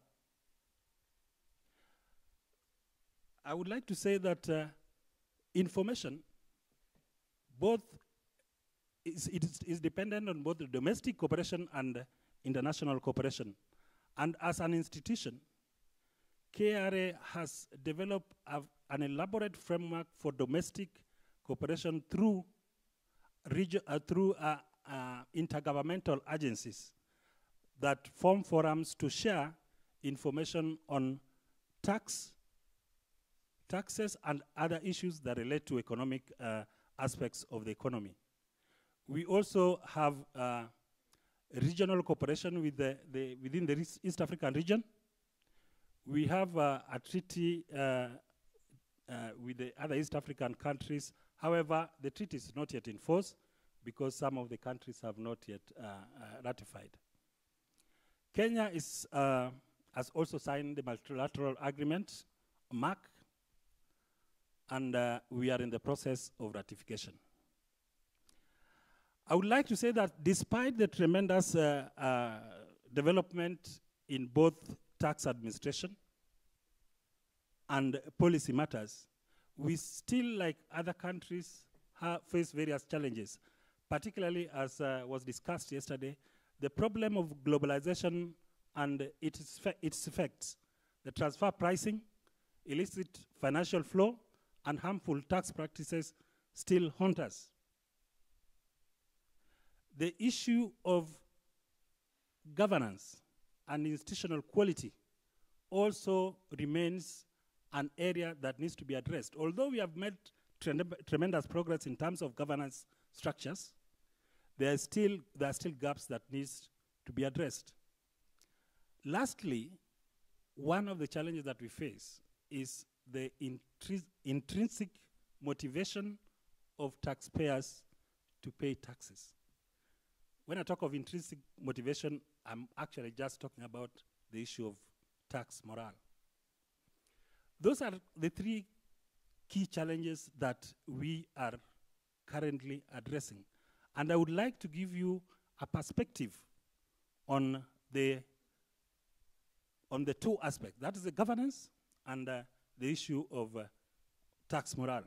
F: I would like to say that information is dependent on both the domestic cooperation and international cooperation. And as an institution, KRA has developed an elaborate framework for domestic cooperation through intergovernmental agencies that form forums to share information on taxes and other issues that relate to economic aspects of the economy. We also have regional cooperation with within the East African region. We have a treaty with the other East African countries. However, the treaty is not yet in force because some of the countries have not yet ratified. Kenya has also signed the multilateral agreement, MAC, and we are in the process of ratification. I would like to say that despite the tremendous development in both tax administration and policy matters, we still, like other countries, face various challenges, particularly as was discussed yesterday, the problem of globalization and its effects, the transfer pricing, illicit financial flow, and harmful tax practices still haunt us. The issue of governance and institutional quality also remains an area that needs to be addressed. Although we have made tremendous progress in terms of governance structures, there are still gaps that needs to be addressed. Lastly, one of the challenges that we face is the intrinsic motivation of taxpayers to pay taxes. When I talk of intrinsic motivation, I'm actually just talking about the issue of tax morale. Those are the three key challenges that we are currently addressing. And I would like to give you a perspective on the two aspects. That is the governance and the issue of tax morale.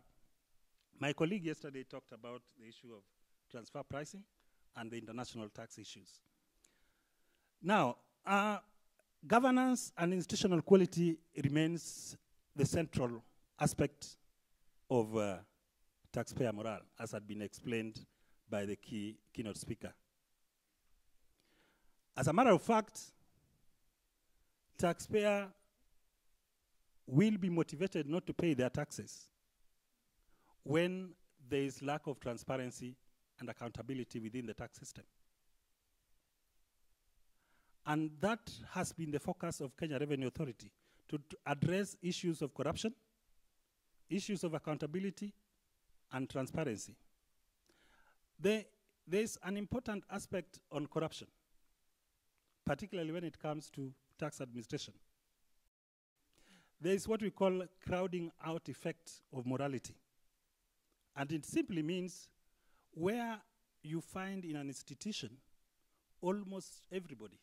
F: My colleague yesterday talked about the issue of transfer pricing and the international tax issues. Now, governance and institutional quality remains the central aspect of taxpayer morale, as had been explained by the keynote speaker. As a matter of fact, taxpayer will be motivated not to pay their taxes when there is lack of transparency and accountability within the tax system. And that has been the focus of Kenya Revenue Authority, to address issues of corruption, issues of accountability, and transparency. There's an important aspect on corruption, particularly when it comes to tax administration. There is what we call crowding out effect of morality. And it simply means where you find in an institution almost everybody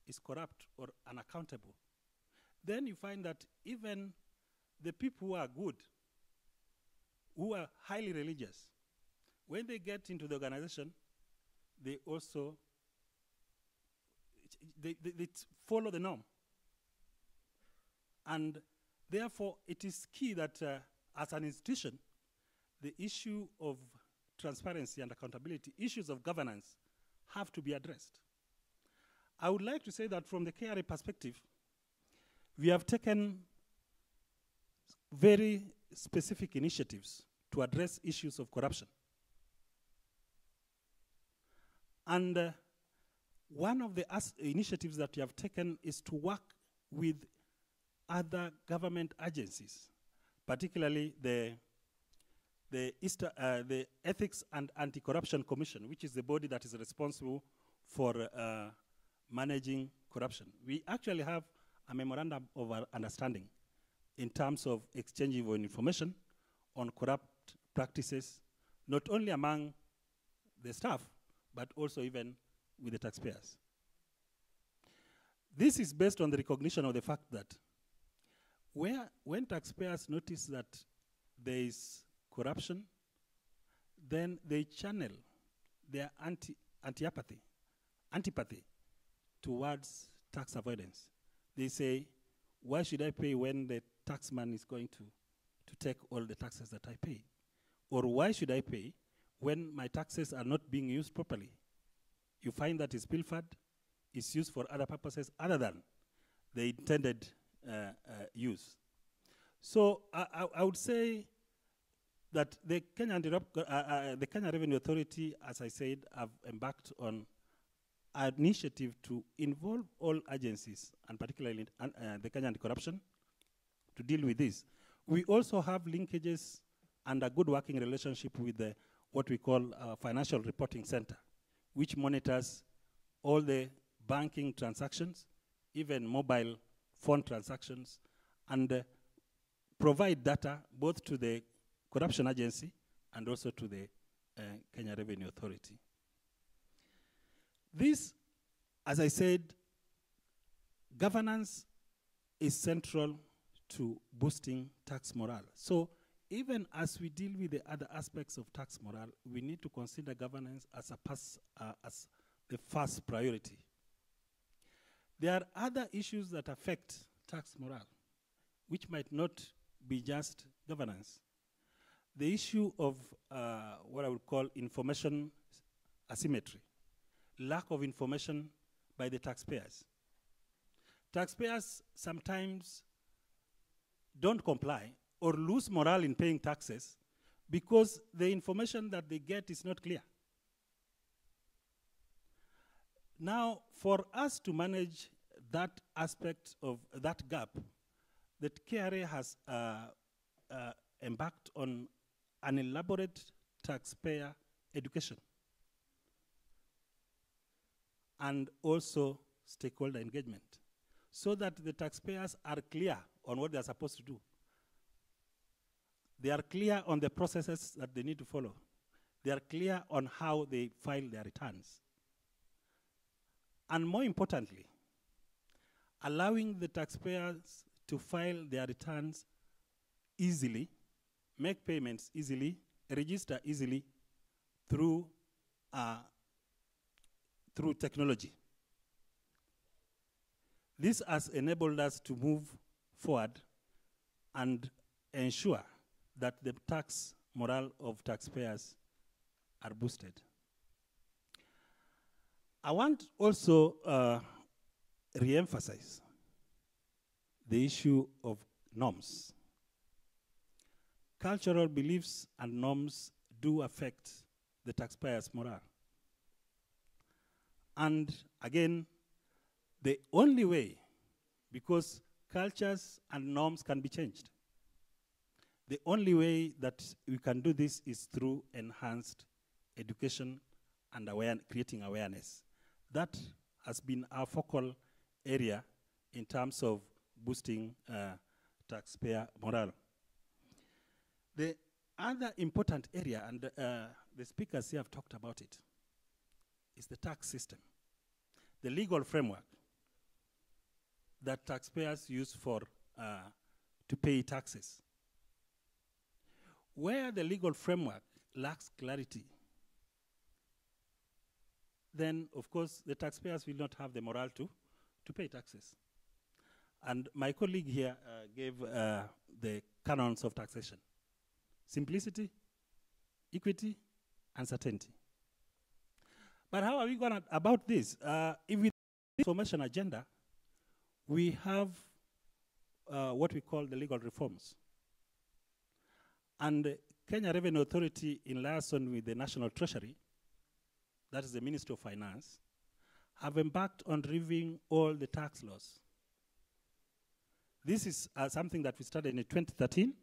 F: is corrupt or unaccountable, then you find that even the people who are good, who are highly religious, when they get into the organization, they also they follow the norm. And therefore, it is key that as an institution, the issue of transparency and accountability, issues of governance, have to be addressed. I would like to say that from the KRA perspective, we have taken very specific initiatives to address issues of corruption. And one of the initiatives that we have taken is to work with other government agencies, particularly the Ethics and Anti-Corruption Commission, which is the body that is responsible for managing corruption. We actually have a memorandum of understanding in terms of exchanging of information on corrupt practices, not only among the staff, but also even with the taxpayers. This is based on the recognition of the fact that when taxpayers notice that there is corruption, then they channel their antipathy towards tax avoidance. They say, why should I pay when the taxman is going to take all the taxes that I pay? Or why should I pay when my taxes are not being used properly? You find that it's pilfered, it's used for other purposes other than the intended use. So I would say that the Kenya Revenue Authority, as I said, have embarked on an initiative to involve all agencies, and particularly the Kenya Anti-Corruption, to deal with this. We also have linkages and a good working relationship with what we call Financial Reporting Center, which monitors all the banking transactions, even mobile phone transactions, and provide data both to the corruption agency and also to the Kenya Revenue Authority. This, as I said, governance is central to boosting tax morale. So even as we deal with the other aspects of tax morale, we need to consider governance as the first priority. There are other issues that affect tax morale, which might not be just governance. the issue of what I would call information asymmetry, lack of information by the taxpayers. Taxpayers sometimes don't comply or lose morale in paying taxes because the information that they get is not clear. Now, for us to manage that aspect of that gap, the KRA has embarked on an elaborate taxpayer education and also stakeholder engagement, so that the taxpayers are clear on what they are supposed to do. They are clear on the processes that they need to follow. They are clear on how they file their returns. And more importantly, allowing the taxpayers to file their returns easily, make payments easily, register easily through technology. This has enabled us to move forward and ensure that the tax morale of taxpayers are boosted. I want also re-emphasize the issue of norms. Cultural beliefs and norms do affect the taxpayers' morale. And again, the only way, because cultures and norms can be changed, the only way that we can do this is through enhanced education and creating awareness. That has been our focal area in terms of boosting taxpayer morale. The other important area, and the speakers here have talked about it, is the tax system, the legal framework that taxpayers use for to pay taxes. Where the legal framework lacks clarity, then of course the taxpayers will not have the morale to pay taxes. And my colleague here gave the canons of taxation: simplicity, equity, and certainty. But how are we going about this? If we information agenda, we have what we call the legal reforms. And Kenya Revenue Authority, in liaison with the National Treasury, that is the Ministry of Finance, have embarked on reviewing all the tax laws. This is something that we started in 2013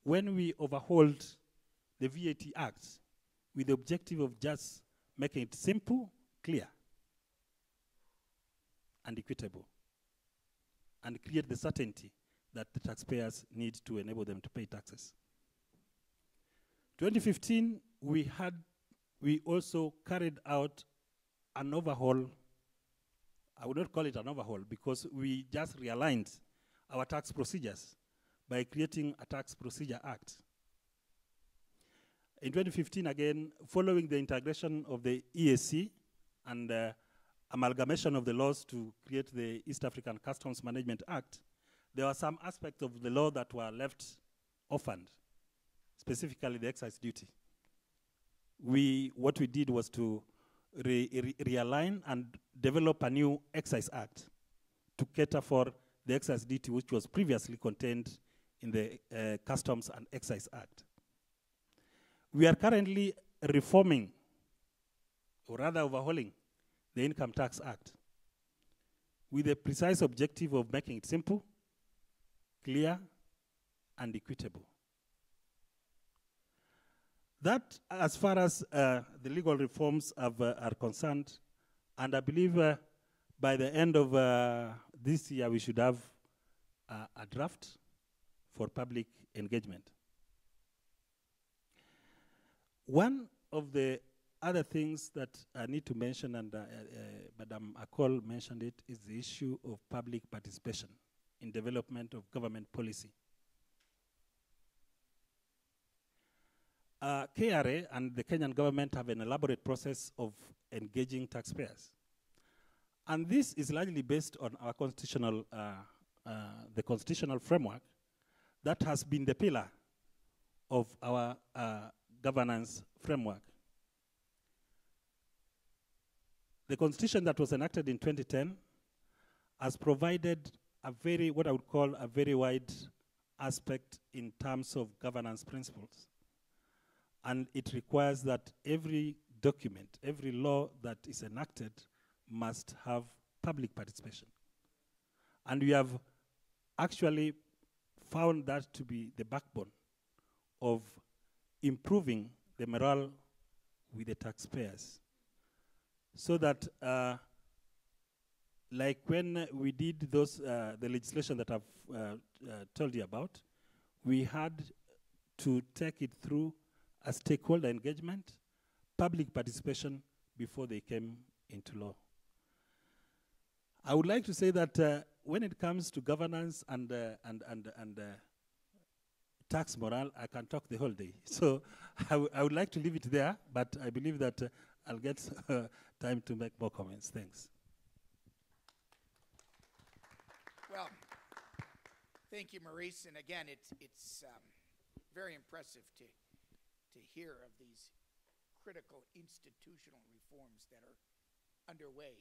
F: when we overhauled the VAT Act with the objective of just making it simple, clear, and equitable, and create the certainty that the taxpayers need to enable them to pay taxes. 2015, we also carried out an overhaul. I would not call it an overhaul because we just realigned our tax procedures by creating a Tax Procedure Act. In 2015, again, following the integration of the EAC and amalgamation of the laws to create the East African Customs Management Act, there were some aspects of the law that were left orphaned, specifically the excise duty. What we did was to realign and develop a new Excise Act to cater for the excise duty which was previously contained in the Customs and Excise Act. We are currently reforming, or rather overhauling, the Income Tax Act with the precise objective of making it simple, clear, and equitable. That, as far as the legal reforms are concerned, and I believe by the end of this year we should have a draft for public engagement. One of the other things that I need to mention, and Madam Akol mentioned it, is the issue of public participation in development of government policy. KRA and the Kenyan government have an elaborate process of engaging taxpayers. And this is largely based on our constitutional, the constitutional framework that has been the pillar of our governance framework. The constitution that was enacted in 2010 has provided a very, what I would call a very wide aspect in terms of governance principles. And it requires that every document, every law that is enacted must have public participation. And we have actually found that to be the backbone of improving the morale with the taxpayers. So that, like when we did those, the legislation that I've told you about, we had to take it through a stakeholder engagement, public participation before they came into law. I would like to say that when it comes to governance and tax morale, I can talk the whole day. So I would like to leave it there, but I believe that I'll get time to make more comments. Thanks.
C: Well, thank you, Maurice. And again, it's very impressive to hear of these critical institutional reforms that are underway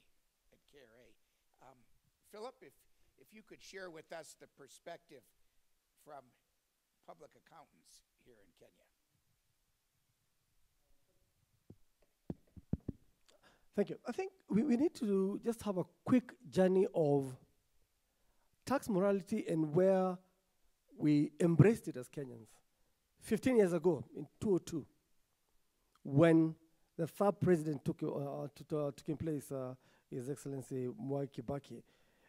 C: at KRA. Philip, if you could share with us the perspective from public accountants here in Kenya.
G: Thank you. I think we need to just have a quick journey of tax morality and where we embraced it as Kenyans. 15 years ago, in 2002, when the third president took in place, His Excellency Mwai Kibaki.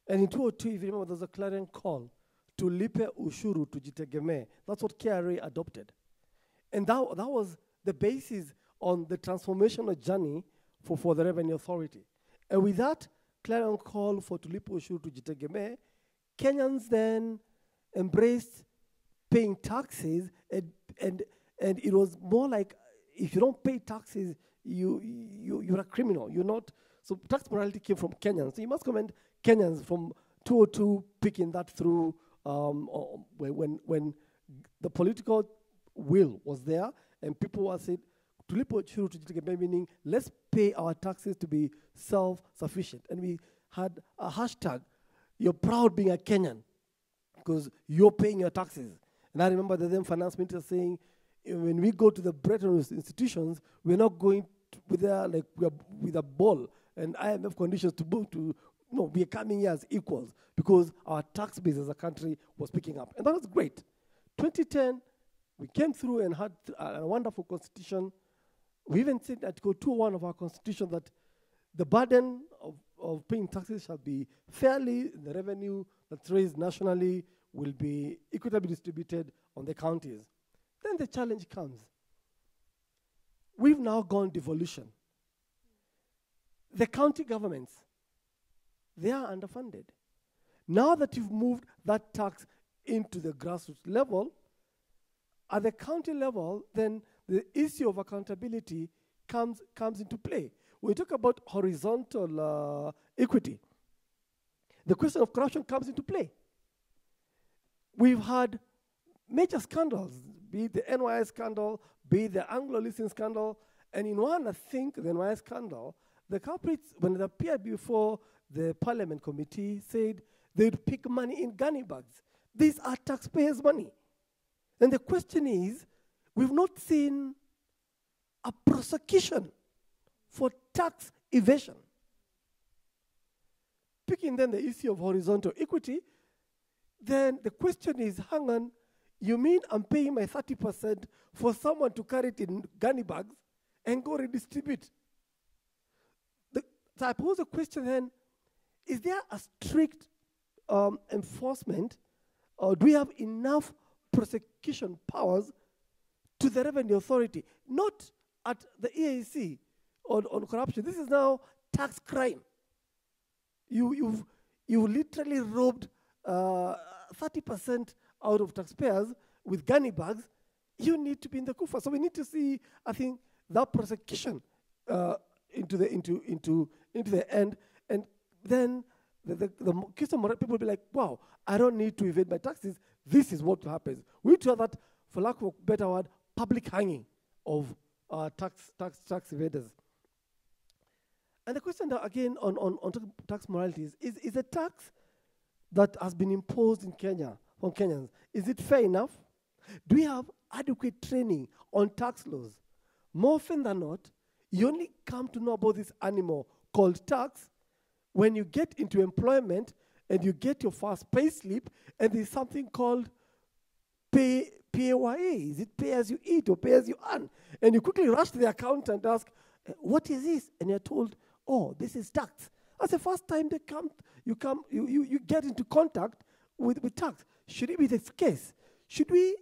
G: And in 2002, if you remember, there was a clarion call to lipe ushuru tujitegemee. That's what KRA adopted. And that was the basis on the transformational journey for the Revenue Authority. And with that clarion call for to lipe ushuru tujitegemee, Kenyans then embraced paying taxes, and it was more like, if you don't pay taxes, you're a criminal. You're not. So tax morality came from Kenyans. So you must commend Kenyans from 2002 picking that through when the political will was there and people were said, meaning let's pay our taxes to be self-sufficient. And we had a hashtag, you're proud being a Kenyan because you're paying your taxes. And I remember the then finance minister saying, when we go to the Bretton Woods institutions, we're not going with a ball and IMF conditions we are coming here as equals because our tax base as a country was picking up. And that was great. 2010, we came through and had a wonderful constitution. We even said Article 2.1 of our constitution that the burden of paying taxes shall be fairly, the revenue that's raised nationally will be equitably distributed on the counties. Then the challenge comes. We've now gone devolution. The county governments, they are underfunded. Now that you've moved that tax into the grassroots level, at the county level, then the issue of accountability comes into play. When we talk about horizontal equity, the question of corruption comes into play. We've had major scandals, be it the NYS scandal, be it the Anglo leasing scandal, and in one, I think, the NYS scandal, the culprits, when they appeared before the Parliament Committee, said they'd pick money in gunny bags. These are taxpayers' money. And the question is, we've not seen a prosecution for tax evasion. Picking then the issue of horizontal equity, then the question is, hang on, you mean I'm paying my 30% for someone to carry it in gunny bags and go redistribute? So I pose the question then, is there a strict enforcement, or do we have enough prosecution powers to the Revenue Authority? Not at the EAC on corruption. This is now tax crime. You literally robbed 30% out of taxpayers with gunny bags. You need to be in the kufa. So we need to see, I think, that prosecution into the end, and then the people will be like, wow, I don't need to evade my taxes. This is what happens. We tell that for lack of a better word, public hanging of tax evaders. And the question now again on tax morality is a tax that has been imposed in Kenya on Kenyans, is it fair enough? Do we have adequate training on tax laws? More often than not, you only come to know about this animal called tax when you get into employment and you get your first pay slip, and there's something called PAYE. Is it pay as you eat or pay as you earn? And you quickly rush to the accountant and ask, what is this? And you're told, oh, this is tax. That's the first time you get into contact with tax. Should it be the case? Should we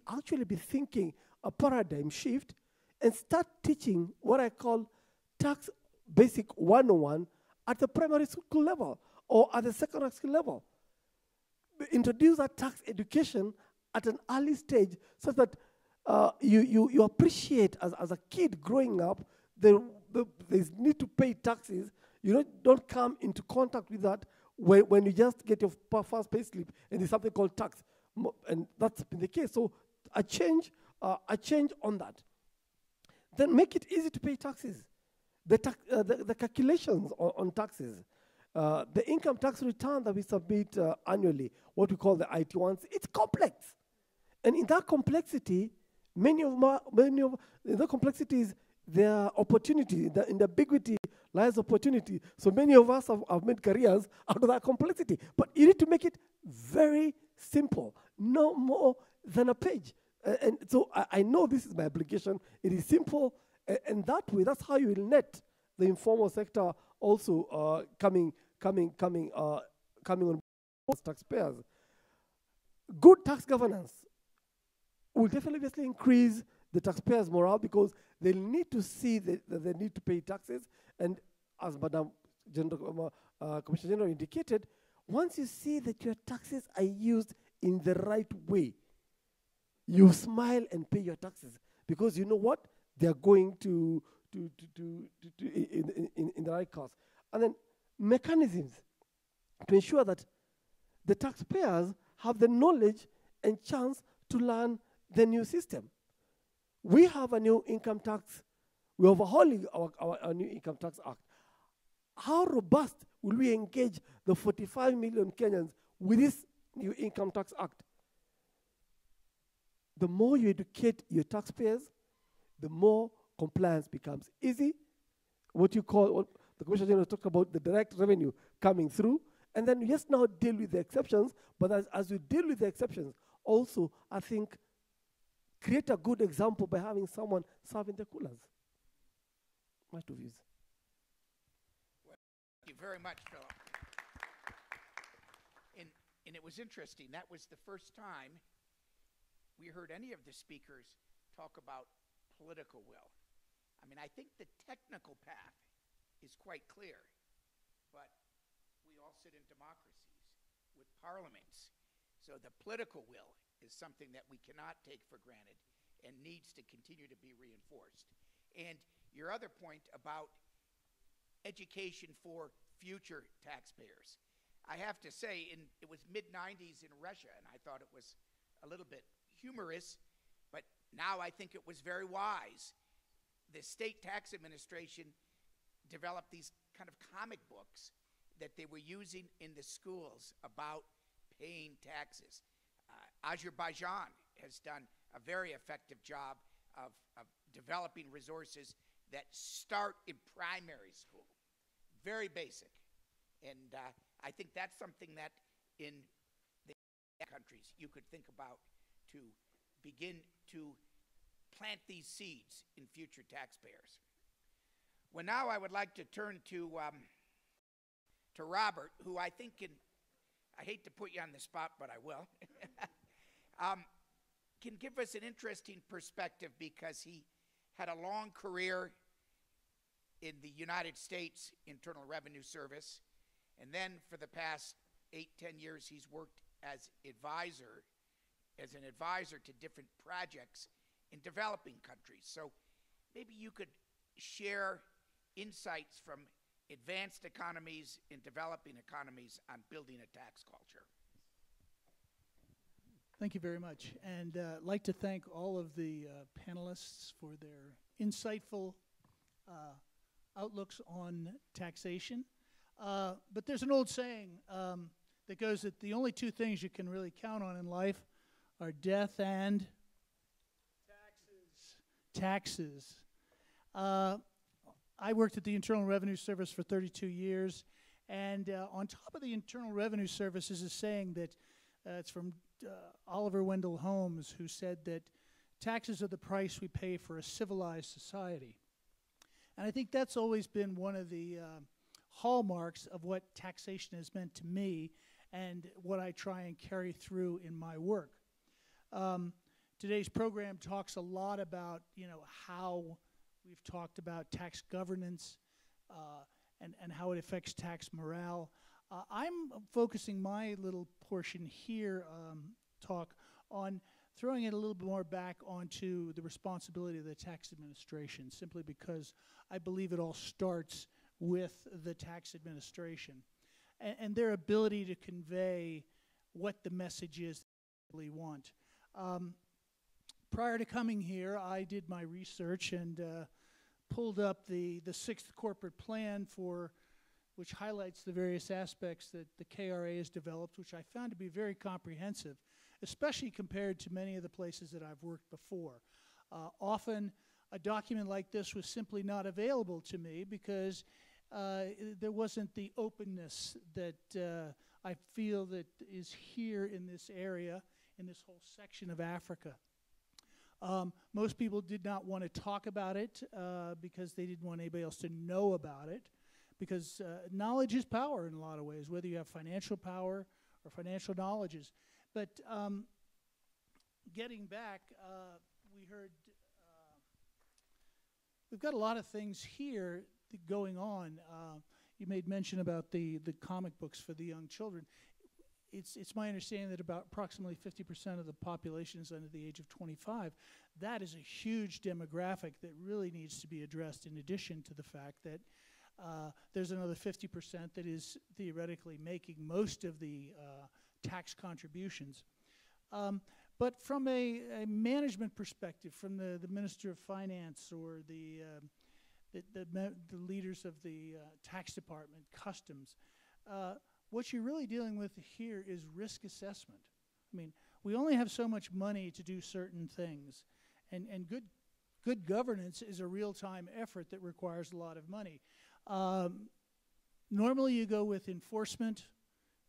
G: actually be thinking a paradigm shift and start teaching what I call tax basic 101 at the primary school level or at the secondary school level? Introduce that tax education at an early stage so that you appreciate as a kid growing up the need to pay taxes. You don't come into contact with that when you just get your first pay slip and there's something called tax. And that's been the case. So a change on that. Then make it easy to pay taxes. The calculations on taxes. The income tax return that we submit annually, what we call the IT ones, it's complex. And in that complexity, the complexities, there are opportunity. In the ambiguity lies opportunity. So many of us have made careers out of that complexity. But you need to make it very simple, no more than a page. And so I know this is my obligation. It is simple, and that way, that's how you will net the informal sector also coming on board as taxpayers. Good tax governance will definitely increase the taxpayers' morale because they'll need to see that they need to pay taxes. And as Madam Commissioner General indicated, once you see that your taxes are used in the right way, you smile and pay your taxes because you know what? They're going to in the right cause. And then mechanisms to ensure that the taxpayers have the knowledge and chance to learn the new system. We have a new income tax. We're overhauling our new income tax act. How robust will we engage the 45 million Kenyans with this new income tax act? The more you educate your taxpayers, the more compliance becomes easy. What the Commissioner General talked about, the direct revenue coming through. And then yes, now deal with the exceptions. But as you deal with the exceptions, also, I think, create a good example by having someone serving the coolers. My two views.
C: Well, thank you very much, Philip. And it was interesting. That was the first time we heard any of the speakers talk about political will. I mean, I think the technical path is quite clear, but we all sit in democracies with parliaments. So the political will is something that we cannot take for granted and needs to continue to be reinforced. And your other point about education for future taxpayers. I have to say, it was mid-90s in Russia, and I thought it was a little bit humorous, but now I think it was very wise. The state tax administration developed these kind of comic books that they were using in the schools about paying taxes. Azerbaijan has done a very effective job of developing resources that start in primary school, very basic. And I think that's something that in the countries you could think about to begin to plant these seeds in future taxpayers. Well, now I would like to turn to Robert, who I think I hate to put you on the spot, but I will, can give us an interesting perspective because he had a long career in the United States Internal Revenue Service, and then for the past 8-10 years he's worked as an advisor to different projects in developing countries. So maybe you could share insights from advanced economies and developing economies on building a tax culture.
H: Thank you very much. And I'd like to thank all of the panelists for their insightful outlooks on taxation. But there's an old saying that goes that the only two things you can really count on in life are death and taxes. I worked at the Internal Revenue Service for 32 years, and on top of the Internal Revenue Service is a saying that it's from Oliver Wendell Holmes, who said that taxes are the price we pay for a civilized society. And I think that's always been one of the hallmarks of what taxation has meant to me and what I try and carry through in my work. Today's program talks a lot about, how we've talked about tax governance and how it affects tax morale. I'm focusing my little portion here, talk, on throwing it a little bit more back onto the responsibility of the tax administration, simply because I believe it all starts with the tax administration and their ability to convey what the message is that they really want. Prior to coming here, I did my research and pulled up the sixth corporate plan which highlights the various aspects that the KRA has developed, which I found to be very comprehensive, especially compared to many of the places that I've worked before. Often, a document like this was simply not available to me because there wasn't the openness that I feel that is here in this area, in this whole section of Africa. Most people did not want to talk about it because they didn't want anybody else to know about it, because knowledge is power in a lot of ways, whether you have financial power or financial knowledges. But getting back, we heard we've got a lot of things here going on. You made mention about the comic books for the young children. It's my understanding that about approximately 50% of the population is under the age of 25. That is a huge demographic that really needs to be addressed, in addition to the fact that there's another 50% that is theoretically making most of the tax contributions. But from a management perspective, from the Minister of Finance or the leaders of the tax department, customs, what you're really dealing with here is risk assessment. I mean, we only have so much money to do certain things, and good governance is a real-time effort that requires a lot of money. Normally you go with enforcement.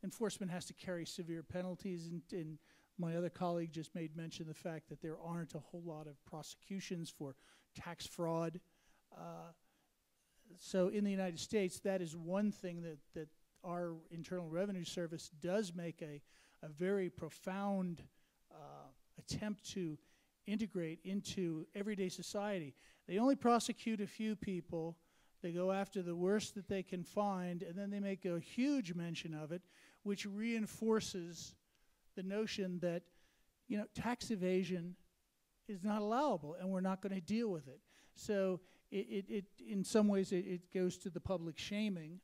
H: Enforcement has to carry severe penalties, and my other colleague just made mention of the fact that there aren't a whole lot of prosecutions for tax fraud. So in the United States, that is one thing that our Internal Revenue Service does make a very profound attempt to integrate into everyday society. They only prosecute a few people. They go after the worst that they can find, and then they make a huge mention of it, which reinforces the notion that, tax evasion is not allowable, and we're not going to deal with it. So it in some ways, it goes to the public shaming.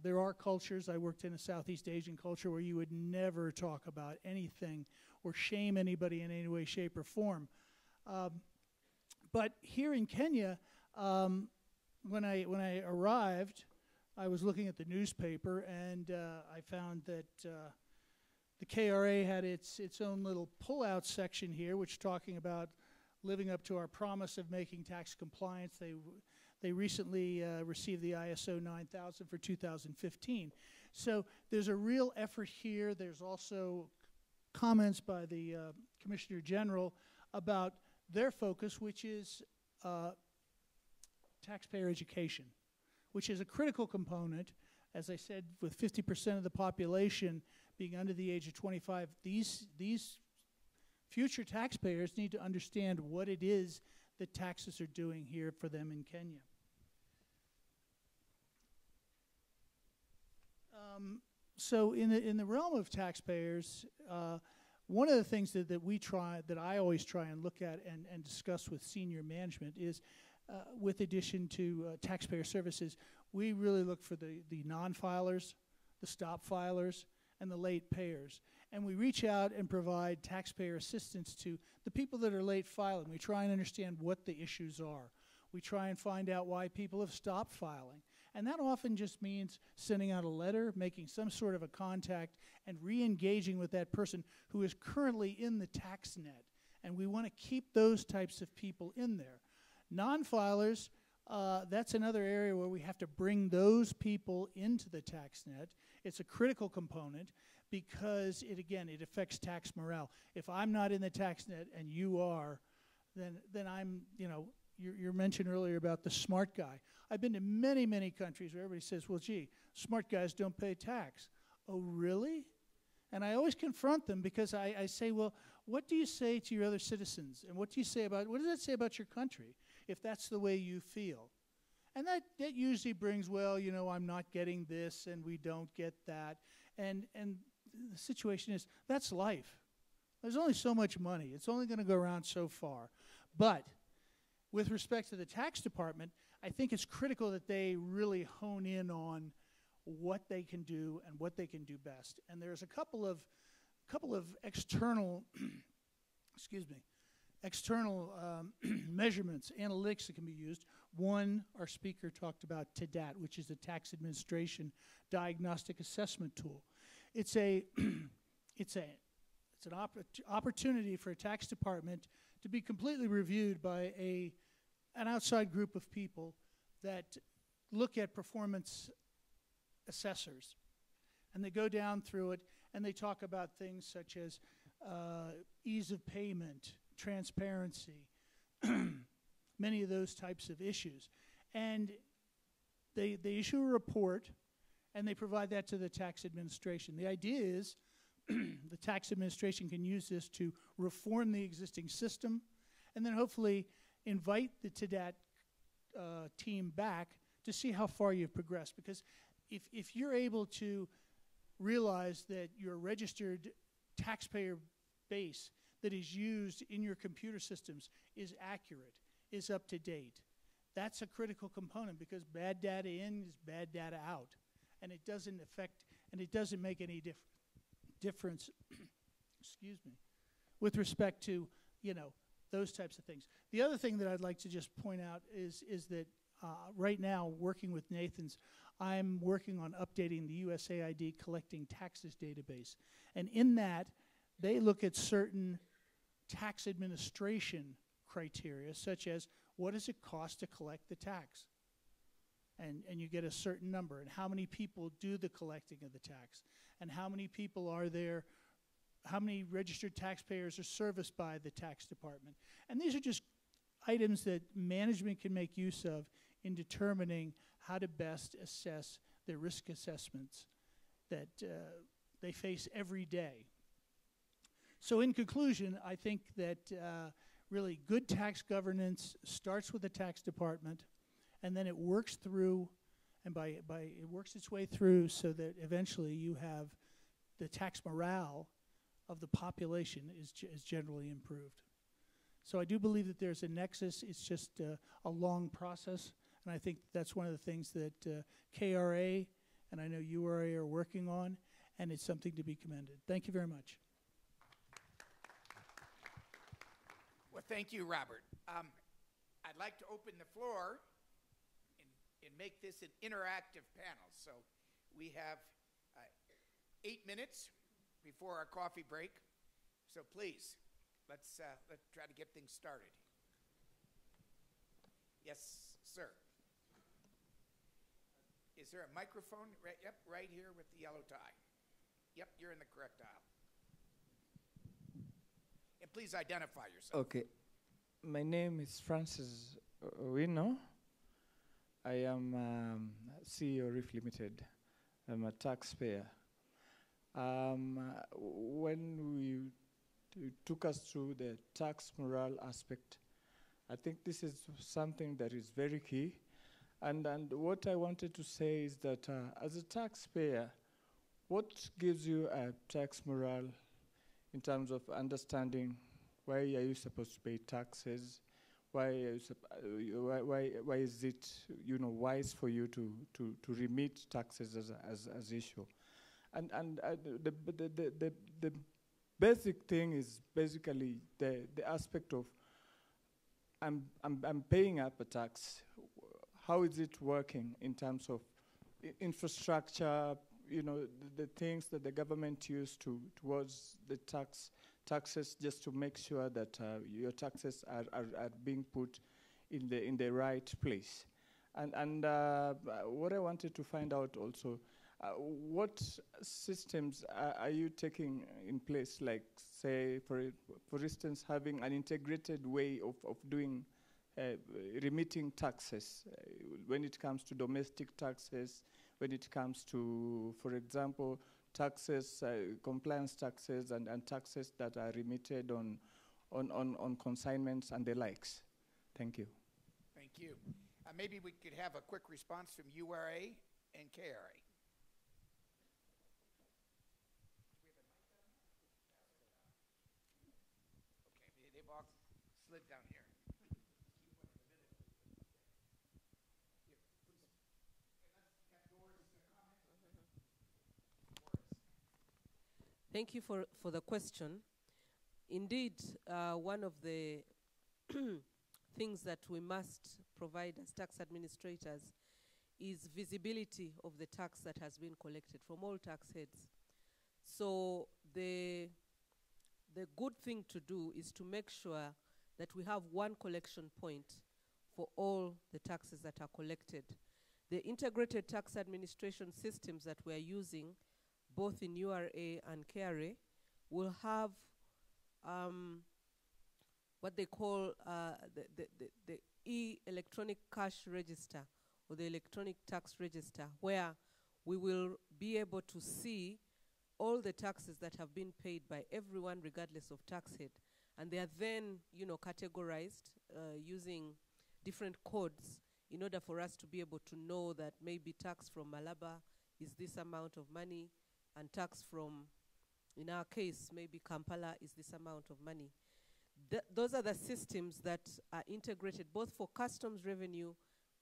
H: There are cultures, I worked in a Southeast Asian culture, where you would never talk about anything or shame anybody in any way, shape, or form. But here in Kenya, when I arrived, I was looking at the newspaper, and I found that the KRA had its own little pull-out section here, which talking about living up to our promise of making tax compliance. They recently received the ISO 9000 for 2015. So there's a real effort here. There's also comments by the Commissioner General about their focus, which is taxpayer education, which is a critical component. As I said, with 50% of the population being under the age of 25, these future taxpayers need to understand what it is that taxes are doing here for them in Kenya. So in the realm of taxpayers, one of the things that I always try and look at and discuss with senior management is, with addition to taxpayer services, we really look for the non-filers, the stop filers, and the late payers. And we reach out and provide taxpayer assistance to the people that are late filing. We try and understand what the issues are. We try and find out why people have stopped filing. And that often just means sending out a letter, making some sort of a contact, and re-engaging with that person who is currently in the tax net. And we want to keep those types of people in there. Non-filers, that's another area where we have to bring those people into the tax net. It's a critical component because it affects tax morale. If I'm not in the tax net and you are, then I'm, you mentioned earlier about the smart guy. I've been to many, many countries where everybody says, well, gee, smart guys don't pay tax. Oh, really? And I always confront them because I say, well, what do you say to your other citizens? And what does that say about your country if that's the way you feel? And that usually brings, well, I'm not getting this and we don't get that. And the situation is, that's life. There's only so much money. It's only going to go around so far. But with respect to the tax department, I think it's critical that they really hone in on what they can do and what they can do best. And there's a couple of external, external measurements, analytics that can be used. One, our speaker talked about TDAT, which is the Tax Administration Diagnostic Assessment Tool. It's an opportunity for a tax department to be completely reviewed by an outside group of people that look at performance assessors. And they go down through it and they talk about things such as ease of payment, transparency, many of those types of issues. And they issue a report and they provide that to the tax administration. The idea is the tax administration can use this to reform the existing system and then hopefully invite the TDAT team back to see how far you've progressed. Because if you're able to realize that your registered taxpayer base that is used in your computer systems is accurate, is up to date, that's a critical component because bad data in is bad data out. And it doesn't affect, and it doesn't make any difference, excuse me, with respect to, those types of things. The other thing that I'd like to just point out is that right now, working with Nathan's, I'm working on updating the USAID collecting taxes database. And in that, they look at certain tax administration criteria, such as what does it cost to collect the tax? And you get a certain number, and how many people do the collecting of the tax, and how many people are there, how many registered taxpayers are serviced by the tax department. And these are just items that management can make use of in determining how to best assess their risk assessments that they face every day. So in conclusion, I think that really good tax governance starts with the tax department, and then it works through, and it works its way through so that eventually you have the tax morale of the population is generally improved. So I do believe that there's a nexus. It's just a long process, and I think that's one of the things that KRA and I know URA are working on, and it's something to be commended. Thank you very much.
C: Well, thank you, Robert. I'd like to open the floor and make this an interactive panel. So we have 8 minutes before our coffee break. So please, let's try to get things started. Yes, sir. Is there a microphone? Yep, right here with the yellow tie. Yep, you're in the correct aisle. And please identify yourself.
I: Okay. My name is Francis Owino. I am CEO Reef Limited. I'm a taxpayer. When you took us through the tax morale aspect, I think this is something that is very key. And what I wanted to say is that as a taxpayer, what gives you a tax morale in terms of understanding why are you supposed to pay taxes? Why is it wise for you to remit taxes as issue? And the basic thing is basically the aspect of I'm paying up a tax. How is it working in terms of infrastructure, you know, the things that the government used towards the taxes, just to make sure that your taxes are being put in the right place. And what I wanted to find out also, what systems are you taking in place, like, say, for instance, having an integrated way of doing remitting taxes when it comes to domestic taxes, when it comes to, for example, taxes, compliance taxes, and taxes that are remitted on consignments and the likes. Thank you.
C: Thank you. Maybe we could have a quick response from URA and KRA. Okay, they've all slid down here.
B: Thank you for the question. Indeed, one of the things that we must provide as tax administrators is visibility of the tax that has been collected from all tax heads. So the good thing to do is to make sure that we have one collection point for all the taxes that are collected. The integrated tax administration systems that we are using, both in URA and KRA, will have what they call the electronic cash register, or the electronic tax register, where we will be able to see all the taxes that have been paid by everyone regardless of tax head. And they are then, you know, categorized using different codes in order for us to be able to know that maybe tax from Malaba is this amount of money, and tax from, in our case, maybe Kampala is this amount of money. Those are the systems that are integrated both for customs revenue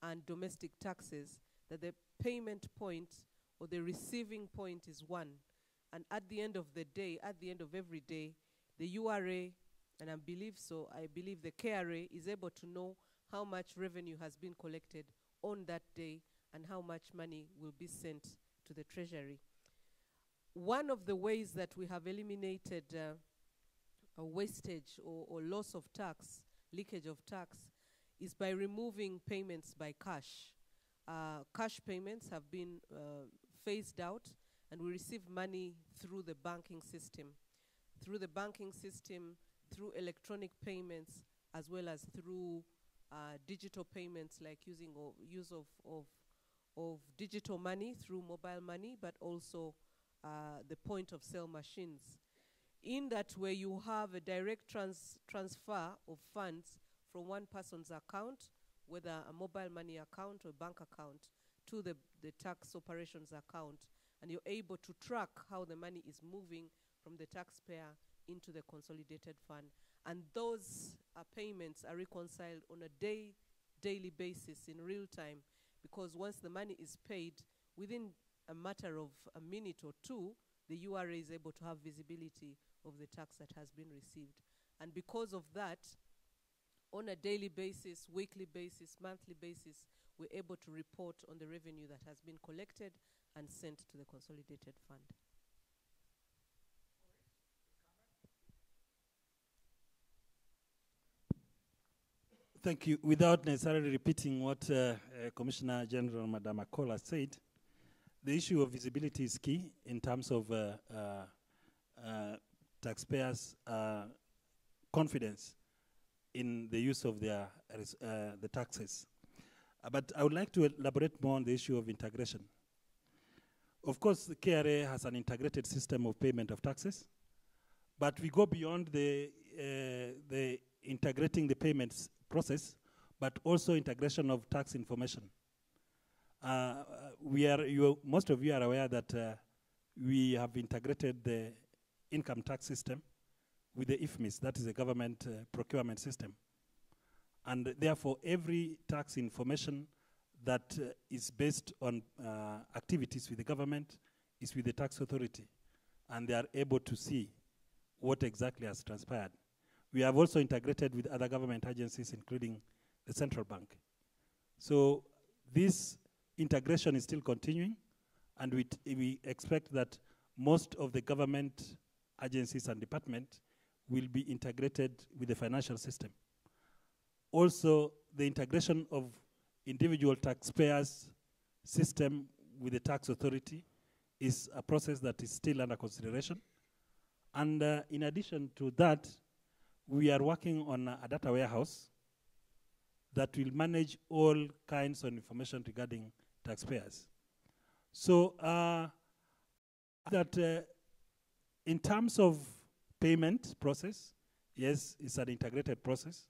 B: and domestic taxes, that the payment point or the receiving point is one. And at the end of the day, at the end of every day, the URA, and I believe the KRA is able to know how much revenue has been collected on that day and how much money will be sent to the Treasury. One of the ways that we have eliminated a wastage or loss of tax, leakage of tax, is by removing payments by cash. Cash payments have been phased out, and we receive money through the banking system. Through the banking system, through electronic payments, as well as through digital payments, like use of digital money through mobile money, but also the point of sale machines. In that way, you have a direct transfer of funds from one person's account, whether a mobile money account or bank account, to the tax operations account, and you're able to track how the money is moving from the taxpayer into the consolidated fund. And those payments are reconciled on a daily basis in real time, because once the money is paid, within a matter of a minute or two, the URA is able to have visibility of the tax that has been received. And because of that, on a daily basis, weekly basis, monthly basis, we're able to report on the revenue that has been collected and sent to the consolidated fund.
F: Thank you. Without necessarily repeating what Commissioner General Madam Akola said, the issue of visibility is key in terms of taxpayers' confidence in the use of their the taxes. But I would like to elaborate more on the issue of integration. Of course, the KRA has an integrated system of payment of taxes, but we go beyond the integrating the payments process, but also integration of tax information. Most of you are aware that we have integrated the income tax system with the IFMIS, that is a government procurement system. And therefore, every tax information that is based on activities with the government is with the tax authority, and they are able to see what exactly has transpired. We have also integrated with other government agencies, including the central bank. So this integration is still continuing, and we expect that most of the government agencies and departments will be integrated with the financial system. Also, the integration of individual taxpayers' system with the tax authority is a process that is still under consideration. And in addition to that, we are working on a data warehouse that will manage all kinds of information regarding taxpayers. So in terms of payment process, yes, it's an integrated process,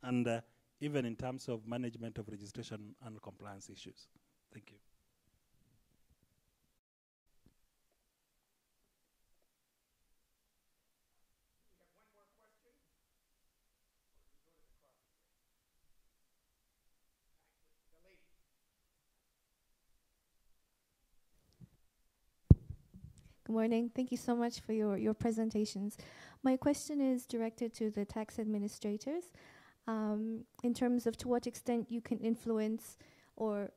F: and even in terms of management of registration and compliance issues. Thank you.
J: Good morning. Thank you so much for your presentations. My question is directed to the tax administrators in terms of to what extent you can influence or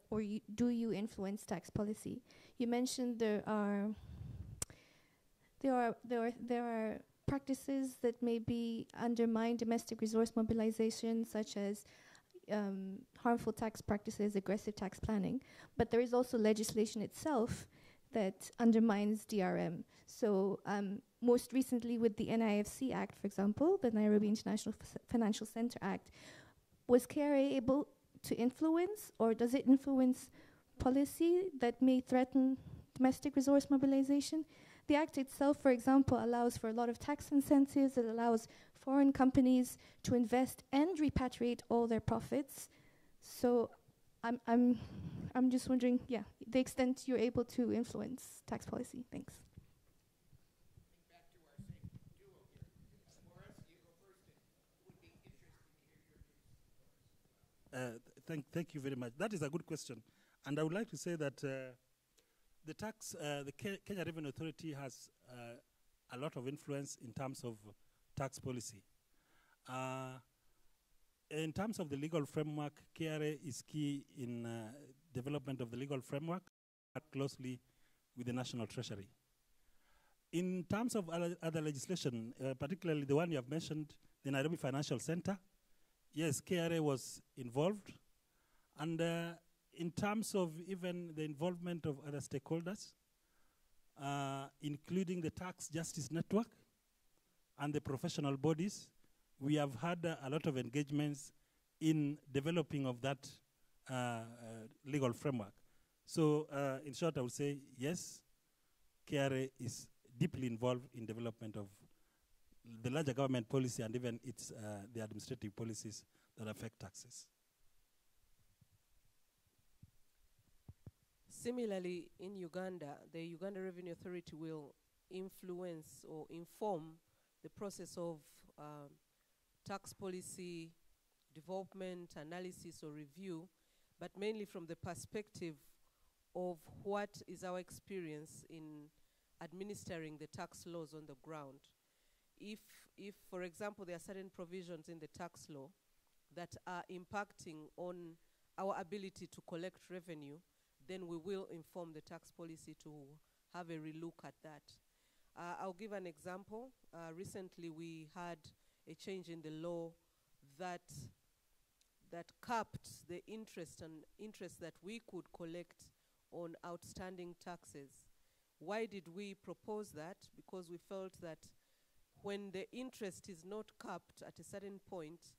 J: do you influence tax policy. You mentioned there are practices that maybe undermine domestic resource mobilization, such as harmful tax practices, aggressive tax planning, but there is also legislation itself that undermines DRM. So most recently with the NIFC Act, for example, the Nairobi International Financial Center Act, was KRA able to influence, or does it influence policy that may threaten domestic resource mobilization? The Act itself, for example, allows for a lot of tax incentives. It allows foreign companies to invest and repatriate all their profits. So I'm just wondering, yeah, the extent you're able to influence tax policy. Thanks.
C: Back to our same duo here. Morris, you go first. It would be interesting to hear your views.
F: Thank you very much. That is a good question. And I would like to say that the Kenya Revenue Authority has a lot of influence in terms of tax policy. In terms of the legal framework, KRA is key in development of the legal framework, closely with the National Treasury. In terms of other legislation, particularly the one you have mentioned, the Nairobi Financial Center, yes, KRA was involved. And in terms of even the involvement of other stakeholders, including the Tax Justice Network and the professional bodies, we have had a lot of engagements in developing of that legal framework. So in short, I would say yes, KRA is deeply involved in development of the larger government policy and even its the administrative policies that affect taxes.
B: Similarly, in Uganda, the Uganda Revenue Authority will influence or inform the process of tax policy development, analysis, or review, but mainly from the perspective of what is our experience in administering the tax laws on the ground. If, for example, there are certain provisions in the tax law that are impacting on our ability to collect revenue, then we will inform the tax policy to have a relook at that. I'll give an example. Recently, we had a change in the law that capped the interest that we could collect on outstanding taxes. Why did we propose that? Because we felt that when the interest is not capped at a certain point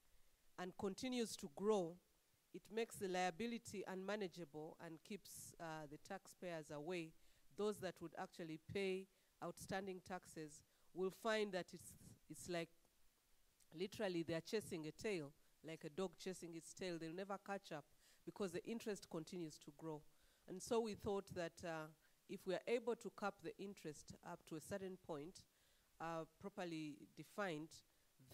B: and continues to grow, it makes the liability unmanageable and keeps the taxpayers away. Those that would actually pay outstanding taxes will find that it's like literally they're chasing a tail, like a dog chasing its tail. They'll never catch up because the interest continues to grow. And so we thought that if we are able to cap the interest up to a certain point, properly defined,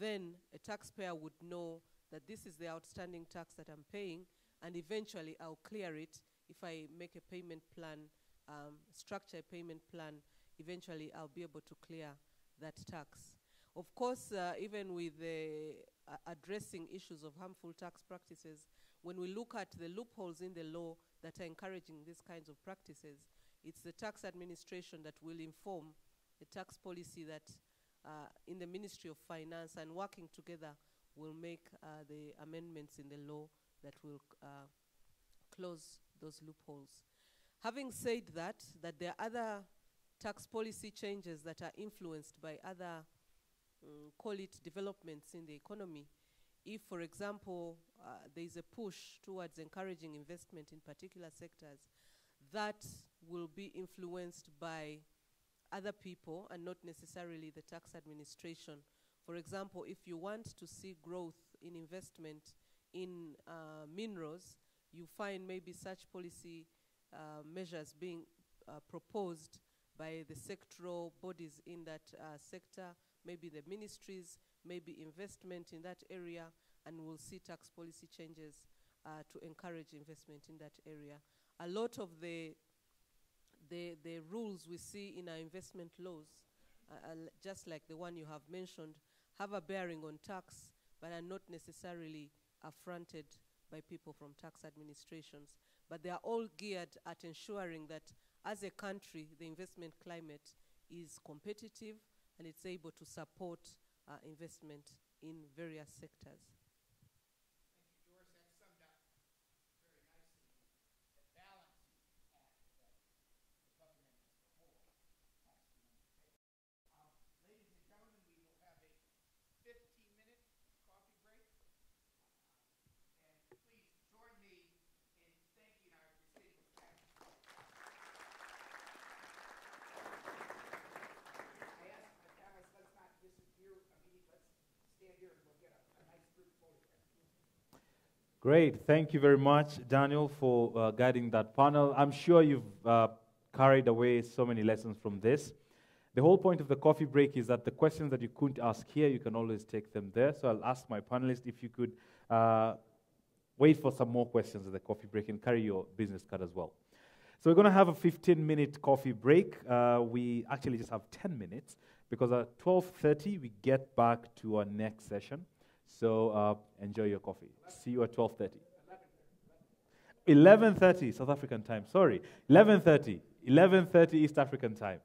B: then a taxpayer would know that this is the outstanding tax that I'm paying, and eventually I'll clear it if I make a payment plan structure a payment plan, eventually I'll be able to clear that tax. Of course, even with addressing issues of harmful tax practices, when we look at the loopholes in the law that are encouraging these kinds of practices, it's the tax administration that will inform the tax policy that in the Ministry of Finance, and working together will make the amendments in the law that will close those loopholes. Having said that there are other tax policy changes that are influenced by other, call it developments in the economy. If, for example, there is a push towards encouraging investment in particular sectors, that will be influenced by other people and not necessarily the tax administration. For example, if you want to see growth in investment in minerals, you find maybe such policy measures being proposed by the sectoral bodies in that sector, maybe the ministries, maybe investment in that area, and we'll see tax policy changes to encourage investment in that area. A lot of the rules we see in our investment laws, just like the one you have mentioned, have a bearing on tax, but are not necessarily affronted by people from tax administrations. But they are all geared at ensuring that as a country, the investment climate is competitive and it's able to support investment in various sectors.
A: Great. Thank you very much, Daniel, for guiding that panel. I'm sure you've carried away so many lessons from this. The whole point of the coffee break is that the questions that you couldn't ask here, you can always take them there. So I'll ask my panelists if you could wait for some more questions at the coffee break and carry your business card as well. So we're going to have a 15-minute coffee break. We actually just have 10 minutes because at 12:30 we get back to our next session. So enjoy your coffee. See you at 12:30. 11:30 South African time. Sorry, 11:30 East African time.